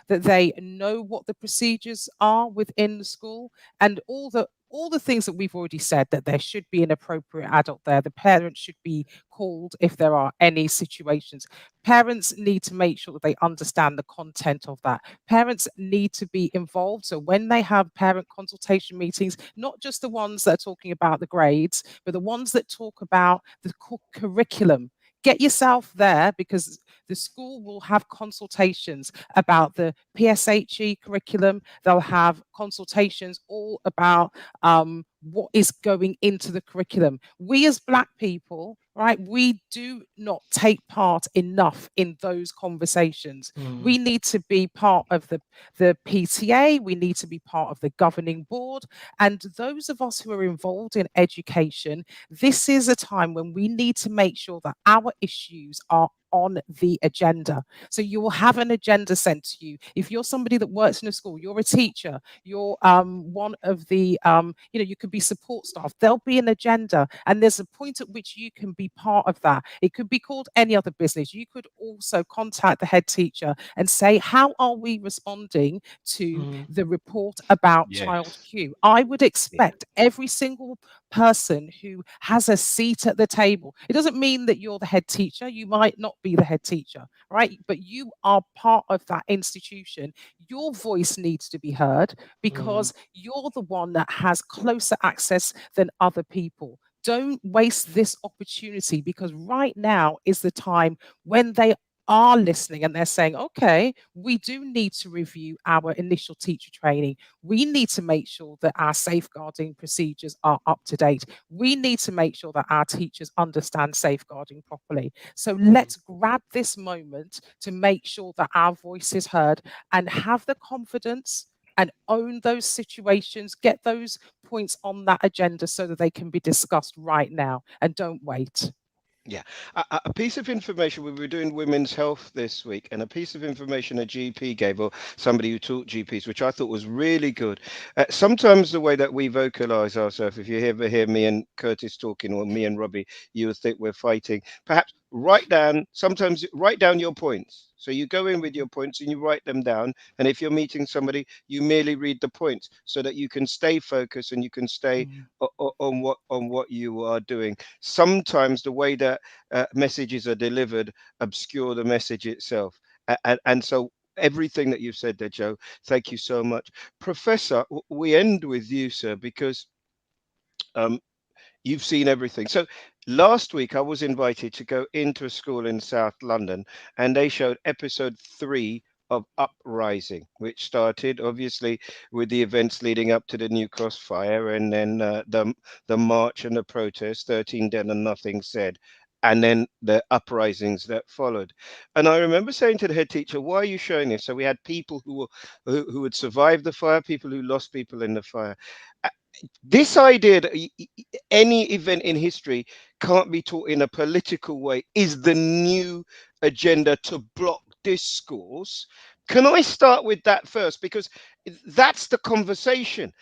that they know what the procedures are within the school, and all the things that we've already said, that there should be an appropriate adult there. The parents should be called if there are any situations. Parents need to make sure that they understand the content of that. Parents need to be involved. So when they have parent consultation meetings, not just the ones that are talking about the grades, but the ones that talk about the curriculum, get yourself there, because the school will have consultations about the PSHE curriculum. They'll have consultations all about what is going into the curriculum. We as Black people, right, we do not take part enough in those conversations. We need to be part of the PTA. We need to be part of the governing board. And those of us who are involved in education, this is a time when we need to make sure that our issues are on the agenda. So you will have an agenda sent to you. If you're somebody that works in a school, you're a teacher, you're one of the, you could be support staff, there'll be an agenda, and there's a point at which you can be part of that. It could be called any other business. You could also contact the head teacher and say, how are we responding to the report about Child Q? I would expect every single person who has a seat at the table. It doesn't mean that you're the head teacher. You might not be the head teacher, right? But you are part of that institution. Your voice needs to be heard, because you're the one that has closer access than other people. Don't waste this opportunity, because right now is the time when they are listening and they're saying, okay, we do need to review our initial teacher training. We need to make sure that our safeguarding procedures are up to date. We need to make sure that our teachers understand safeguarding properly. So let's grab this moment to make sure that our voice is heard, and have the confidence and own those situations, get those points on that agenda so that they can be discussed right now, and don't wait. Yeah, a piece of information, we were doing women's health this week, and a piece of information a GP gave, or somebody who taught GPs, which I thought was really good. Sometimes the way that we vocalize ourselves, if you ever hear me and Curtis talking, or me and Robbie, you would think we're fighting. Perhaps sometimes write down your points. So you go in with your points and you write them down. And if you're meeting somebody, you merely read the points so that you can stay focused and you can stay on what you are doing. Sometimes the way that messages are delivered obscure the message itself. And so everything that you've said there, Joe, thank you so much. Professor, we end with you, sir, because You've seen everything. So last week I was invited to go into a school in South London, and they showed episode 3 of Uprising, which started obviously with the events leading up to the New Cross fire, and then the march and the protest, 13 dead and nothing said, and then the uprisings that followed. And I remember saying to the head teacher, "Why are you showing this?" So we had people who had survived the fire, people who lost people in the fire. This idea that any event in history can't be taught in a political way is the new agenda to block discourse. Can I start with that first? Because that's the conversation.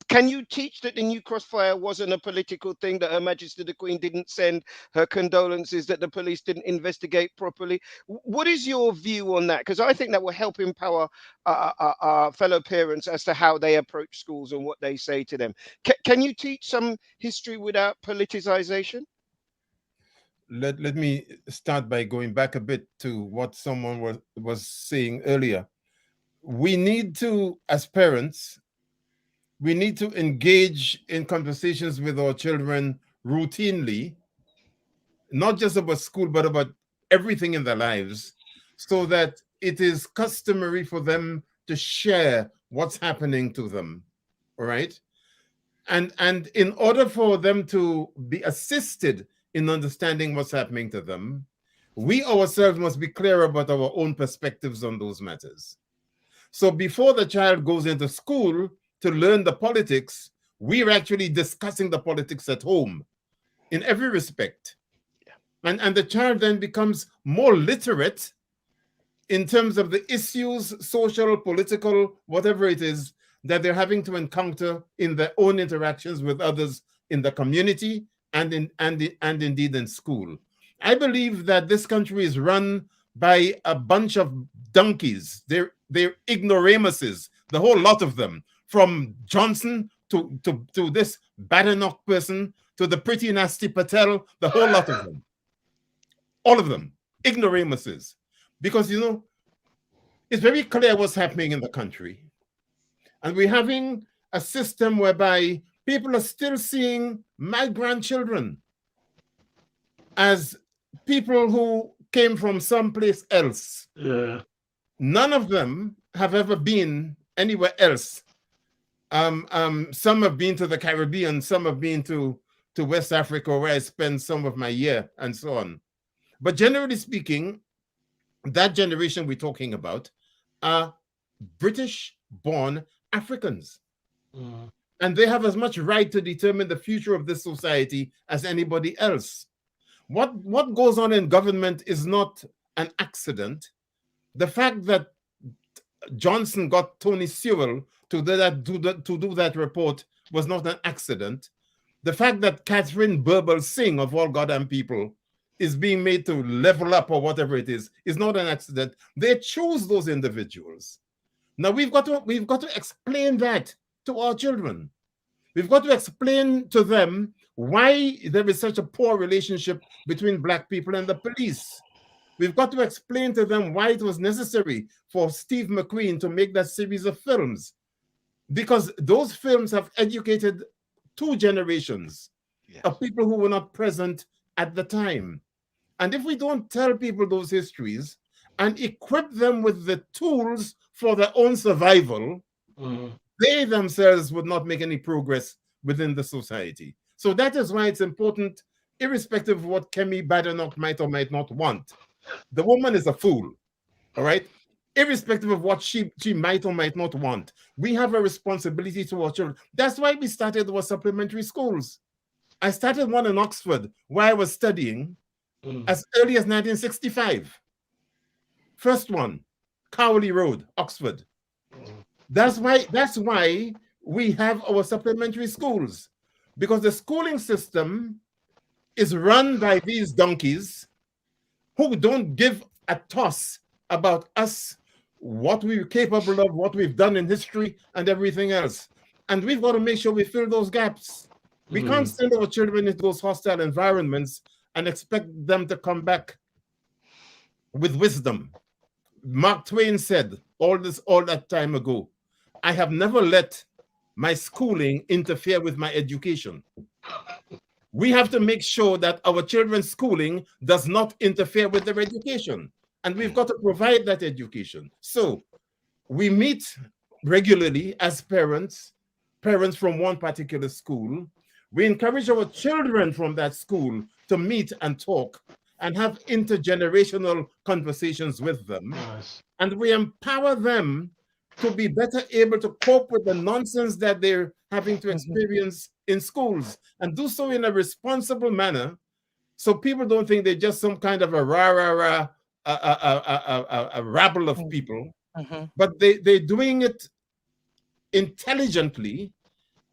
Can you teach that the New Cross fire wasn't a political thing, that Her Majesty the Queen didn't send her condolences, that the police didn't investigate properly? What is your view on that? Because I think that will help empower our fellow parents as to how they approach schools and what they say to them. Can you teach some history without politicization? Let me start by going back a bit to what someone was saying earlier. We need to, as parents, we need to engage in conversations with our children routinely, not just about school, but about everything in their lives, so that it is customary for them to share what's happening to them, all right? And in order for them to be assisted in understanding what's happening to them, we ourselves must be clear about our own perspectives on those matters. So before the child goes into school to learn the politics, we're actually discussing the politics at home in every respect. And the child then becomes more literate in terms of the issues, social, political, whatever it is, that they're having to encounter in their own interactions with others in the community and indeed in school. I believe that this country is run by a bunch of donkeys. They're ignoramuses, the whole lot of them, from Johnson to this Badenoch person to the pretty nasty Patel, the whole lot of them. All of them, ignoramuses. Because, you know, it's very clear what's happening in the country. And we're having a system whereby people are still seeing my grandchildren as people who came from someplace else. Yeah. None of them have ever been anywhere else. Some have been to the Caribbean, some have been to West Africa, where I spent some of my year, and so on. But generally speaking, that generation we're talking about are British-born Africans. Mm. And they have as much right to determine the future of this society as anybody else. What goes on in government is not an accident. The fact that Johnson got Tony Sewell to do that report was not an accident. The fact that Catherine Birbal Singh, of all goddamn people, is being made to level up or whatever it is not an accident. They choose those individuals. Now we've got to explain that to our children. We've got to explain to them why there is such a poor relationship between black people and the police. We've got to explain to them why it was necessary for Steve McQueen to make that series of films, because those films have educated 2 generations of people who were not present at the time. And if we don't tell people those histories and equip them with the tools for their own survival, they themselves would not make any progress within the society. So that is why it's important, irrespective of what Kemi Badenoch might or might not want. The woman is a fool, all right? Irrespective of what she might or might not want, we have a responsibility to our children. That's why we started our supplementary schools. I started one in Oxford where I was studying as early as 1965. First one, Cowley Road, Oxford. That's why we have our supplementary schools, because the schooling system is run by these donkeys who don't give a toss about us, what we're capable of, what we've done in history, and everything else. And we've got to make sure we fill those gaps. We can't send our children into those hostile environments and expect them to come back with wisdom. Mark Twain said all that time ago, I have never let my schooling interfere with my education. We have to make sure that our children's schooling does not interfere with their education. And we've got to provide that education. So we meet regularly as parents from one particular school. We encourage our children from that school to meet and talk and have intergenerational conversations with them. Nice. And we empower them to be better able to cope with the nonsense that they're having to experience in schools, and do so in a responsible manner, so people don't think they're just some kind of a a rabble of people, but they're doing it intelligently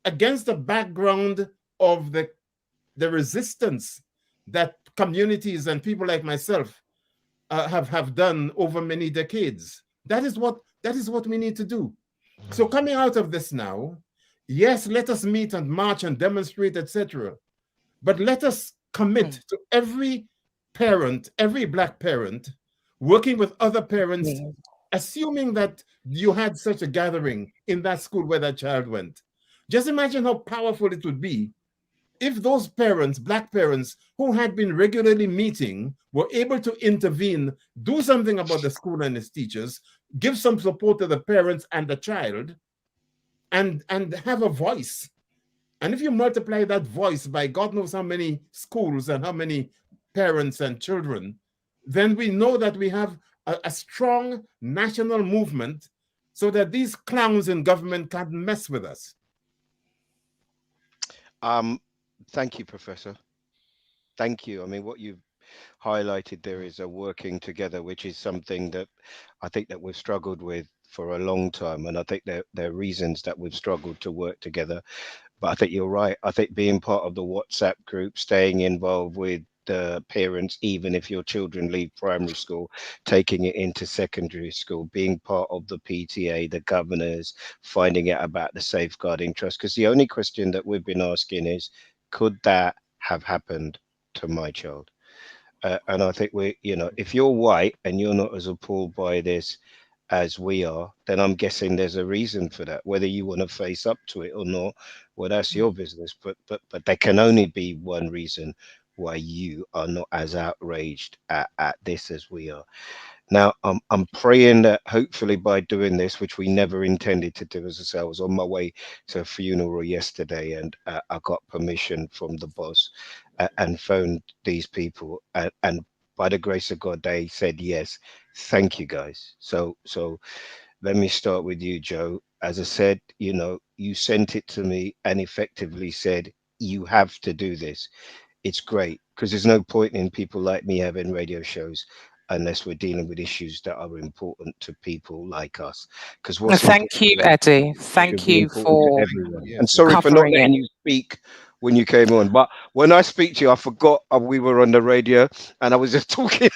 against the background of the resistance that communities and people like myself have done over many decades. That is what we need to do. So coming out of this now, yes, let us meet and march and demonstrate, etc. But let us commit to every parent, every Black parent, working with other parents, assuming that you had such a gathering in that school where that child went. Just imagine how powerful it would be if those parents, Black parents, who had been regularly meeting, were able to intervene, do something about the school and its teachers, give some support to the parents and the child, and have a voice. And if you multiply that voice by God knows how many schools and how many parents and children, then we know that we have a strong national movement, so that these clowns in government can't mess with us. Thank you, Professor. Thank you. I mean, what you've highlighted there is a working together, which is something that I think that we've struggled with for a long time. And I think there are reasons that we've struggled to work together. But I think you're right. I think being part of the WhatsApp group, staying involved with the parents, even if your children leave primary school, taking it into secondary school, being part of the PTA, the governors, finding out about the safeguarding trust. Because the only question that we've been asking is, could that have happened to my child? And I think if you're white and you're not as appalled by this as we are, then I'm guessing there's a reason for that. Whether you want to face up to it or not, well, that's your business. But there can only be one reason why you are not as outraged at this as we are. Now, I'm praying that hopefully by doing this, which we never intended to do, as I say, I was on my way to a funeral yesterday, and I got permission from the boss and phoned these people, and by the grace of God, they said yes. Thank you, guys. So let me start with you, Joe. As I said, you sent it to me and effectively said, you have to do this. It's great, because there's no point in people like me having radio shows unless we're dealing with issues that are important to people like us. Because thank you, Eddie. Thank you for and sorry for not letting you speak when you came on, but when I speak to you, I forgot we were on the radio and I was just talking.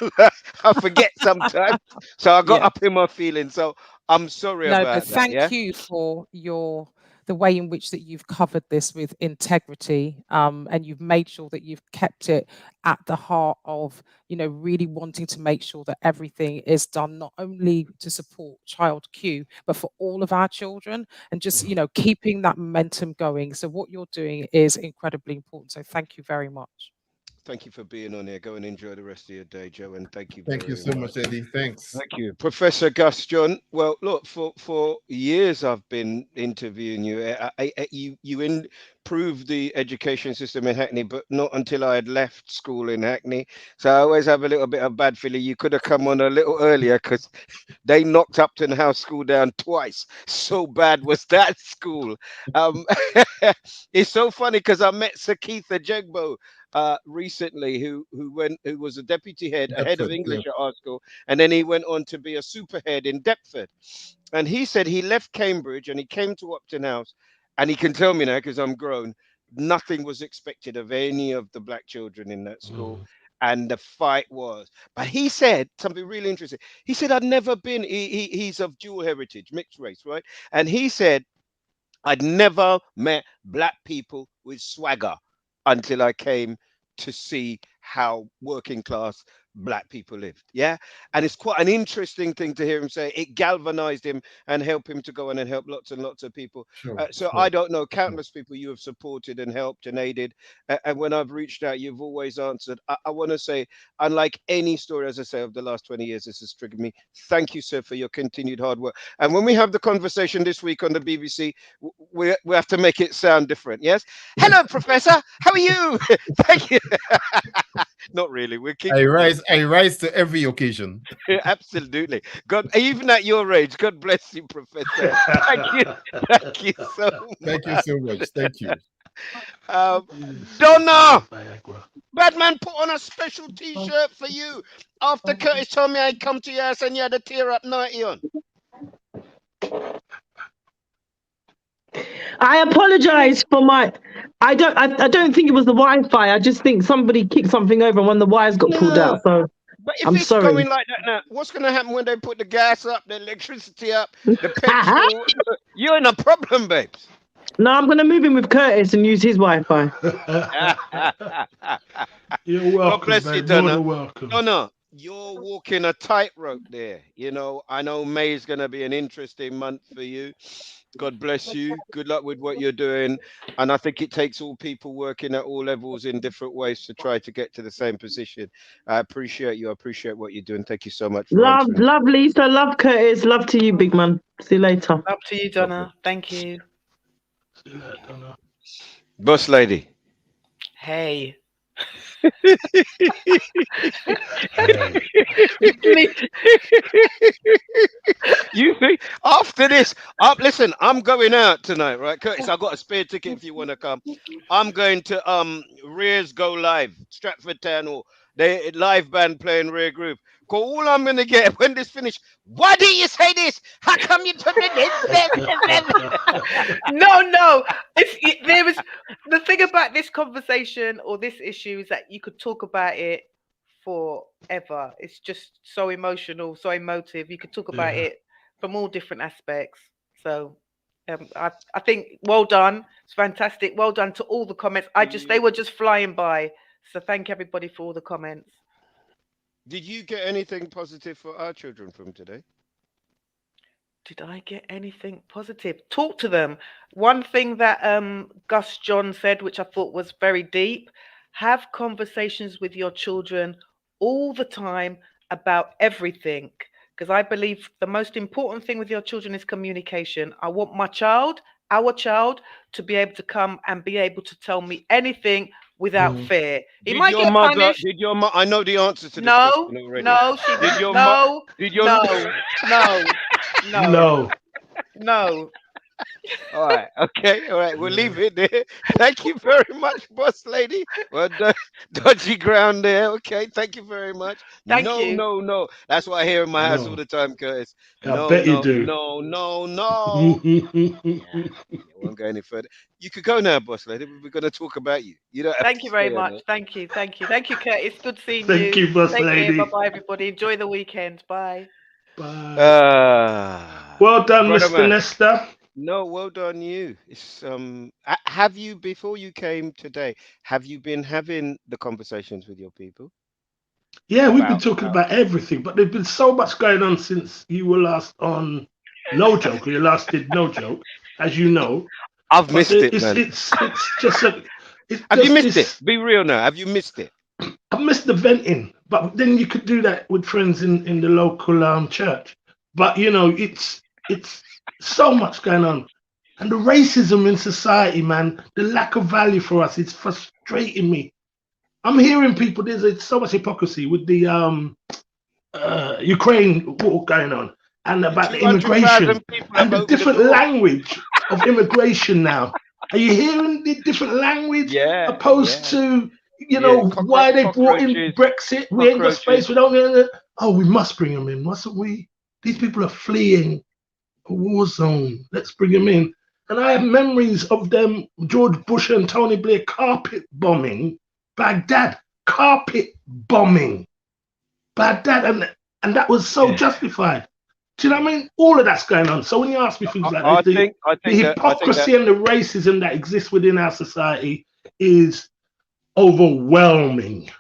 I forget sometimes, so I got up in my feelings. So I'm sorry about that. Thank you for the way in which that you've covered this with integrity, and you've made sure that you've kept it at the heart of, really wanting to make sure that everything is done not only to support Child Q, but for all of our children, and just, keeping that momentum going. So what you're doing is incredibly important. So thank you very much. Thank you for being on here. Go and enjoy the rest of your day, Joe, and thank you. Thank you so much, Eddie. Thanks. Thank you, Professor Gus John. Well, look, for years I've been interviewing you. You improved the education system in Hackney, but not until I had left school in Hackney. So I always have a little bit of bad feeling. You could have come on a little earlier, because they knocked Upton House School down twice. So bad was that school. It's so funny because I met Sir Keith Ajegbo recently, who was a deputy head, a head of English at our school, and then he went on to be a super head in Deptford. And he said he left Cambridge and he came to Upton House, and he can tell me now, because I'm grown, nothing was expected of any of the black children in that school. And the fight was, but he said something really interesting. He said, I'd never been, he's of dual heritage, mixed race, right? And he said, I'd never met black people with swagger until I came to see how working class black people lived. Yeah. And it's quite an interesting thing to hear him say. It galvanized him and helped him to go on and help lots and lots of people. So I don't know, countless people you have supported and helped and aided. And when I've reached out, you've always answered. I want to say, unlike any story, as I say, of the last 20 years, this has triggered me. Thank you, sir, for your continued hard work. And when we have the conversation this week on the BBC, we have to make it sound different. Yes. Hello, Professor. How are you? Thank you. Not really. We're keeping. I rise to every occasion. Absolutely. God, even at your age, God bless you, Professor. Thank you. Thank you so much. Thank you so much. Thank you. Donna, Batman put on a special T-shirt for you after Curtis told me I'd come to your house and you had a tear up 90 on. I apologize for my. I don't think it was the Wi-Fi. I just think somebody kicked something over and one of the wires got pulled out. So but if I'm it's sorry. going like that now, what's going to happen when they put the gas up, the electricity up, the petrol? You're in a problem, babes. No, I'm going to move in with Curtis and use his Wi-Fi. You're welcome. God bless you, More Donna. than welcome. Donna, you're walking a tightrope there. You know, I know May is going to be an interesting month for you. God bless you. Good luck with what you're doing. And I think it takes all people working at all levels in different ways to try to get to the same position. I appreciate you. I appreciate what you're doing. Thank you so much. For answering. Love Lisa, love Curtis, love to you, big man. See you later. Love to you, Donna. Thank you. See you later, Donna. Boss lady. Hey. You think after this, listen, I'm going out tonight, right, Curtis? I got a spare ticket if you want to come. I'm going to Rears Go Live, Stratford Town Hall. They live band playing Rear Group. All I'm gonna get when this finished. Why do you say this? How come you took it? No. There is the thing about this conversation or this issue is that you could talk about it forever. It's just so emotional, so emotive. You could talk about it from all different aspects. So I think well done. It's fantastic. Well done to all the comments. They were just flying by. So thank everybody for all the comments. Did you get anything positive for our children from today? Did I get anything positive? Talk to them. One thing that Gus John said, which I thought was very deep, have conversations with your children all the time about everything. Because I believe the most important thing with your children is communication. I want our child, to be able to come and be able to tell me anything without fear. He might get punished. Did your mother? I know the answer to this No, question already. no, she Did your no, Did your No. All right. Okay. All right. We'll leave it there. Thank you very much, boss lady. Well, dodgy ground there. Okay. Thank you very much. Thank you. No. That's what I hear in my house all the time, Curtis. I bet you do. No. I won't go any further. You could go now, boss lady. We're going to talk about you. You don't. Thank you very much. Thank you, Curtis. Good seeing you. Thank you, boss lady. Bye, everybody. Enjoy the weekend. Bye. Bye. Well done, Mr. Nesta. No, well done you. It's have you, before you came today, have you been having the conversations with your people? Yeah, we've been talking about everything, but there's been so much going on since you were last on No Joke, or you last did No Joke, as you know. I've missed it, man. It's just a... Have you missed it? Be real now. Have you missed it? I've missed the venting, but then you could do that with friends in the local church. But, you know, it's so much going on. And the racism in society, man, the lack of value for us, it's frustrating me. I'm hearing people, there's so much hypocrisy with the Ukraine war going on and about the immigration and the different language of immigration now. Are you hearing the different language opposed to, you know, why they brought in Brexit? We ain't got space, we don't. Oh, we must bring them in, mustn't we? These people are fleeing a war zone. Let's bring them in. And I have memories of them, George Bush and Tony Blair, carpet bombing Baghdad. Carpet bombing Baghdad. And that was so justified. Do you know what I mean? All of that's going on. So when you ask me things like this, the hypocrisy and the racism that exists within our society is overwhelming.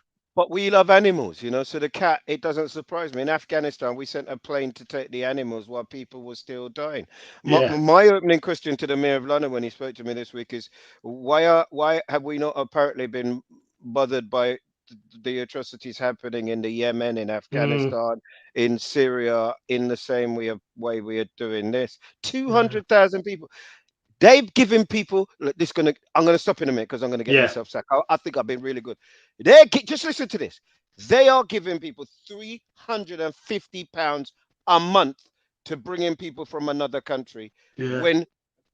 But we love animals, you know. So the cat, it doesn't surprise me. In Afghanistan, we sent a plane to take the animals while people were still dying. Yeah. My opening question to the mayor of London when he spoke to me this week is, why have we not apparently been bothered by the atrocities happening in the Yemen, in Afghanistan, in Syria, in the same way we are doing this? 200,000 people. They've given people. Look, I'm gonna stop in a minute because I'm gonna get myself sacked. I think I've been really good. Just listen to this. They are giving people £350 a month to bring in people from another country. Yeah. When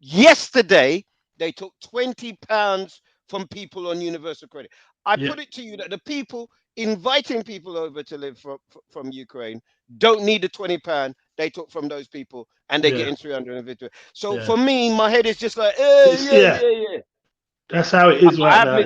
yesterday they took £20 from people on universal credit. I put it to you that the people inviting people over to live from Ukraine don't need the £20 they took from those people, and they're getting 350. So for me, my head is just like, yeah. That's how it is right now.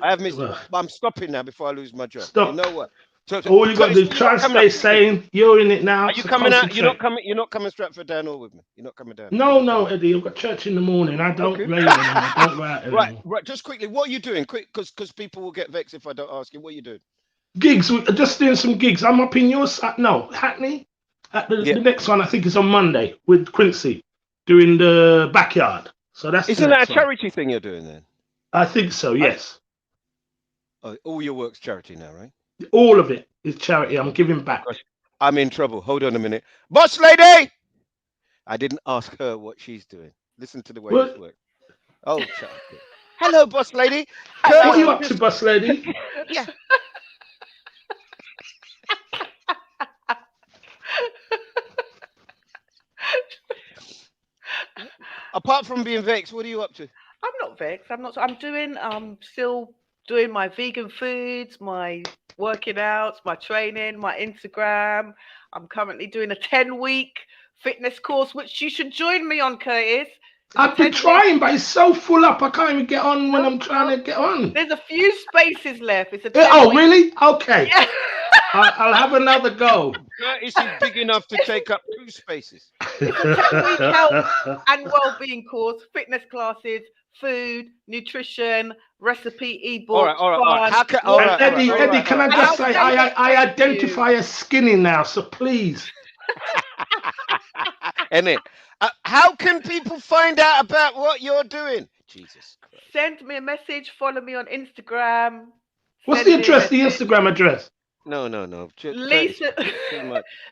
I have missed. I'm stopping now before I lose my job. Stop. You know what? So, all you got to do is try and stay sane. You're in it now. Are you coming out? You're not coming. You're not coming Stratford down all with me. You're not coming down. No, Eddie. I've got church in the morning. I don't rain anymore. I don't write anymore. Right. Just quickly, what are you doing? Quick, because people will get vexed if I don't ask you. What are you doing? Gigs. We're just doing some gigs. I'm up in your Hackney. The next one I think is on Monday with Quincy doing the backyard. So that's isn't that a charity thing you're doing then? I think so. Yes. All your work's charity now, right? All of it is charity. I'm giving back. Gosh, I'm in trouble. Hold on a minute, boss lady. I didn't ask her what she's doing. Listen to the way this works. Oh, charity. Hello, boss lady. What are you up to, boss lady? Yeah. Apart from being vexed, what are you up to? I'm not vexed. I'm still doing my vegan foods, my working outs, my training, my Instagram. I'm currently doing a 10-week fitness course, which you should join me on, Curtis. I've been trying, but it's so full up. I can't even get on when I'm trying to get on. There's a few spaces left. It's a oh, really? Okay. Yeah. I'll have another go. Curtis is big enough to take up 2 spaces. It's a 10-week health and well-being course, fitness classes, food, nutrition, recipe, ebook. All right. Eddie, can I just say I identify as skinny now, so please. Innit? How can people find out about what you're doing? Jesus Christ. Send me a message. Follow me on Instagram. What's the address? The Instagram address? No.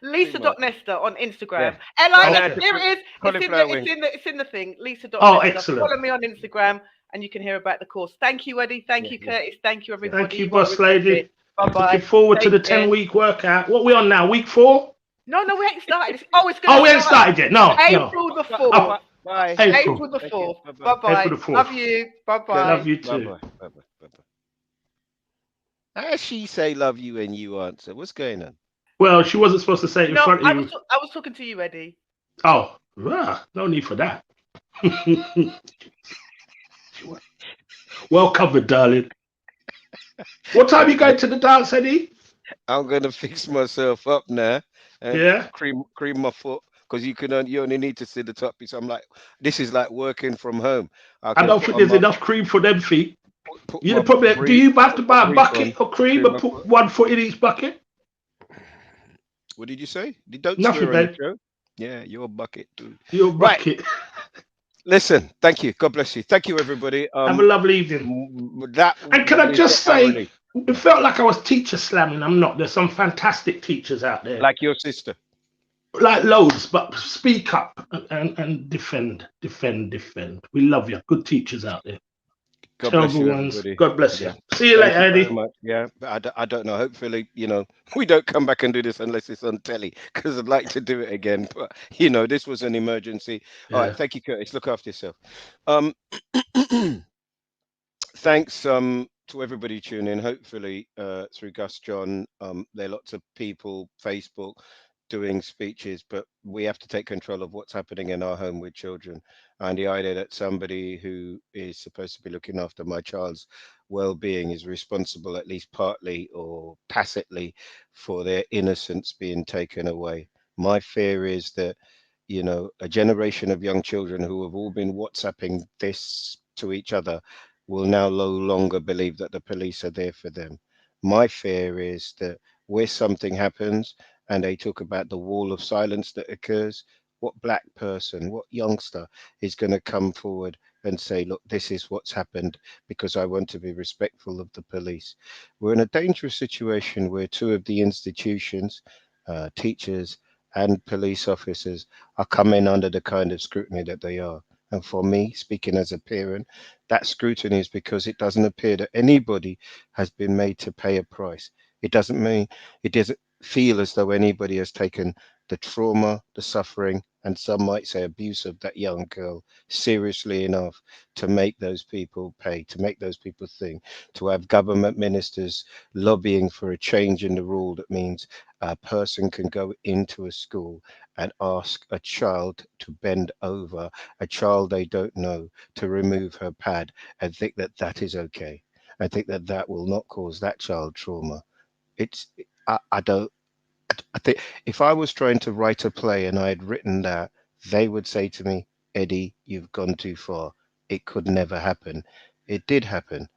Lisa.Nesta on Instagram. Yeah. There it is. It's in the thing. Lisa.Nesta. Oh, excellent. Follow me on Instagram and you can hear about the course. Thank you, Eddie. Thank you, Curtis. Thank you, everybody. Thank you, boss lady. Bye-bye. Looking forward to the 10-week workout. What are we on now? Week 4? No, we ain't started. It's going to we ain't started yet. No. April the 4th. Oh, bye. April the 4th. Bye-bye. April the 4th. Love you. Bye-bye. Love you too. Bye-bye. How does she say love you and you answer? What's going on? Well, she wasn't supposed to say it in front of you. I was talking to you, Eddie. Oh, no need for that. Well covered, darling. What time are you going to the dance, Eddie? I'm going to fix myself up now. And cream my foot. Because you only need to see the top piece. I'm like, this is like working from home. I don't think there's enough cream for them feet. Do you have to buy a bucket of cream and put 1 foot in each bucket? What did you say? Don't Nothing, swear on the show. Yeah, your bucket too. Your bucket. Right. Listen, thank you. God bless you. Thank you, everybody. Have a lovely evening. And can I just say, it felt like I was teacher slamming. I'm not. There's some fantastic teachers out there. Like your sister. Like loads, but speak up and defend. We love you. Good teachers out there. God bless you, everybody. God bless you. See you later, Eddie. Yeah, but I don't know. Hopefully, we don't come back and do this unless it's on telly, because I'd like to do it again. But this was an emergency. All right, thank you, Curtis. Look after yourself. Thanks to everybody tuning in. Hopefully, through Gus John, there are lots of people, Facebook, doing speeches, but we have to take control of what's happening in our home with children. And the idea that somebody who is supposed to be looking after my child's well-being is responsible, at least partly or tacitly, for their innocence being taken away. My fear is that, a generation of young children who have all been WhatsApping this to each other will now no longer believe that the police are there for them. My fear is that where something happens and they talk about the wall of silence that occurs, what black person, what youngster is going to come forward and say, look, this is what's happened because I want to be respectful of the police? We're in a dangerous situation where two of the institutions, teachers and police officers, are coming under the kind of scrutiny that they are. And for me, speaking as a parent, that scrutiny is because it doesn't appear that anybody has been made to pay a price. It doesn't mean, it doesn't feel as though anybody has taken the trauma, the suffering, and some might say abuse of that young girl seriously enough to make those people pay, to make those people think, to have government ministers lobbying for a change in the rule that means a person can go into a school and ask a child to bend over, a child they don't know, to remove her pad, and think that that is okay. I think that that will not cause that child trauma. It's, I don't, I think if I was trying to write a play and I had written that, they would say to me, Eddie, you've gone too far. It could never happen. It did happen.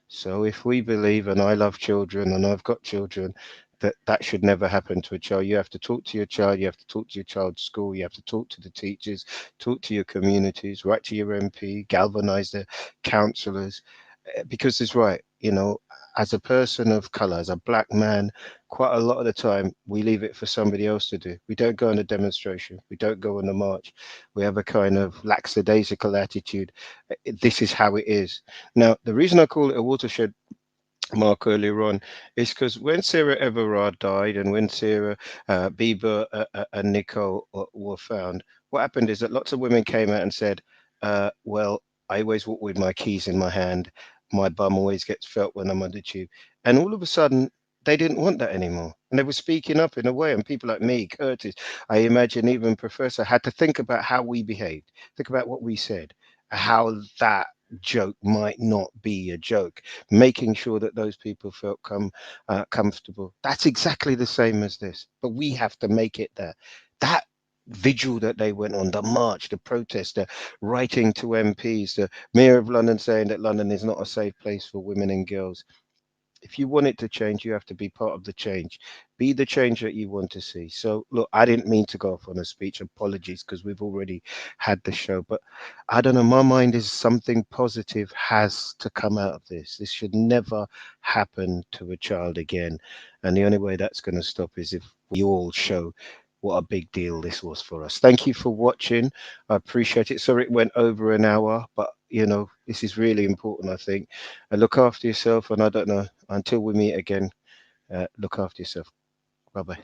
So if we believe, and I love children and I've got children, that that should never happen to a child. You have to talk to your child, you have to talk to your child's school, you have to talk to the teachers, talk to your communities, write to your MP, galvanize the councillors, because it's right, you know, as a person of color, as a black man, quite a lot of the time we leave it for somebody else to do. We don't go on a demonstration, we don't go on a march. We have a kind of lackadaisical attitude. This is how it is. Now, the reason I call it a watershed mark earlier on is because when Sarah Everard died and when Sarah Bieber and Nicole were found, what happened is that lots of women came out and said, well, I always walk with my keys in my hand. My bum always gets felt when I'm on the tube. And all of a sudden, they didn't want that anymore. And they were speaking up in a way. And people like me, Curtis, I imagine even Professor, had to think about how we behaved, think about what we said, how that joke might not be a joke, making sure that those people felt comfortable. That's exactly the same as this, but we have to make it that vigil that they went on, the march, the protest, the writing to MPs, the Mayor of London saying that London is not a safe place for women and girls. If you want it to change, you have to be part of the change. Be the change that you want to see. So, look, I didn't mean to go off on a speech. Apologies, because we've already had the show. But I don't know. My mind is something positive has to come out of this. This should never happen to a child again. And the only way that's going to stop is if we all show what a big deal this was for us. Thank you for watching. I appreciate it. Sorry it went over an hour, but you know, this is really important, I think. Look after yourself, and I don't know, until we meet again, look after yourself. Bye-bye.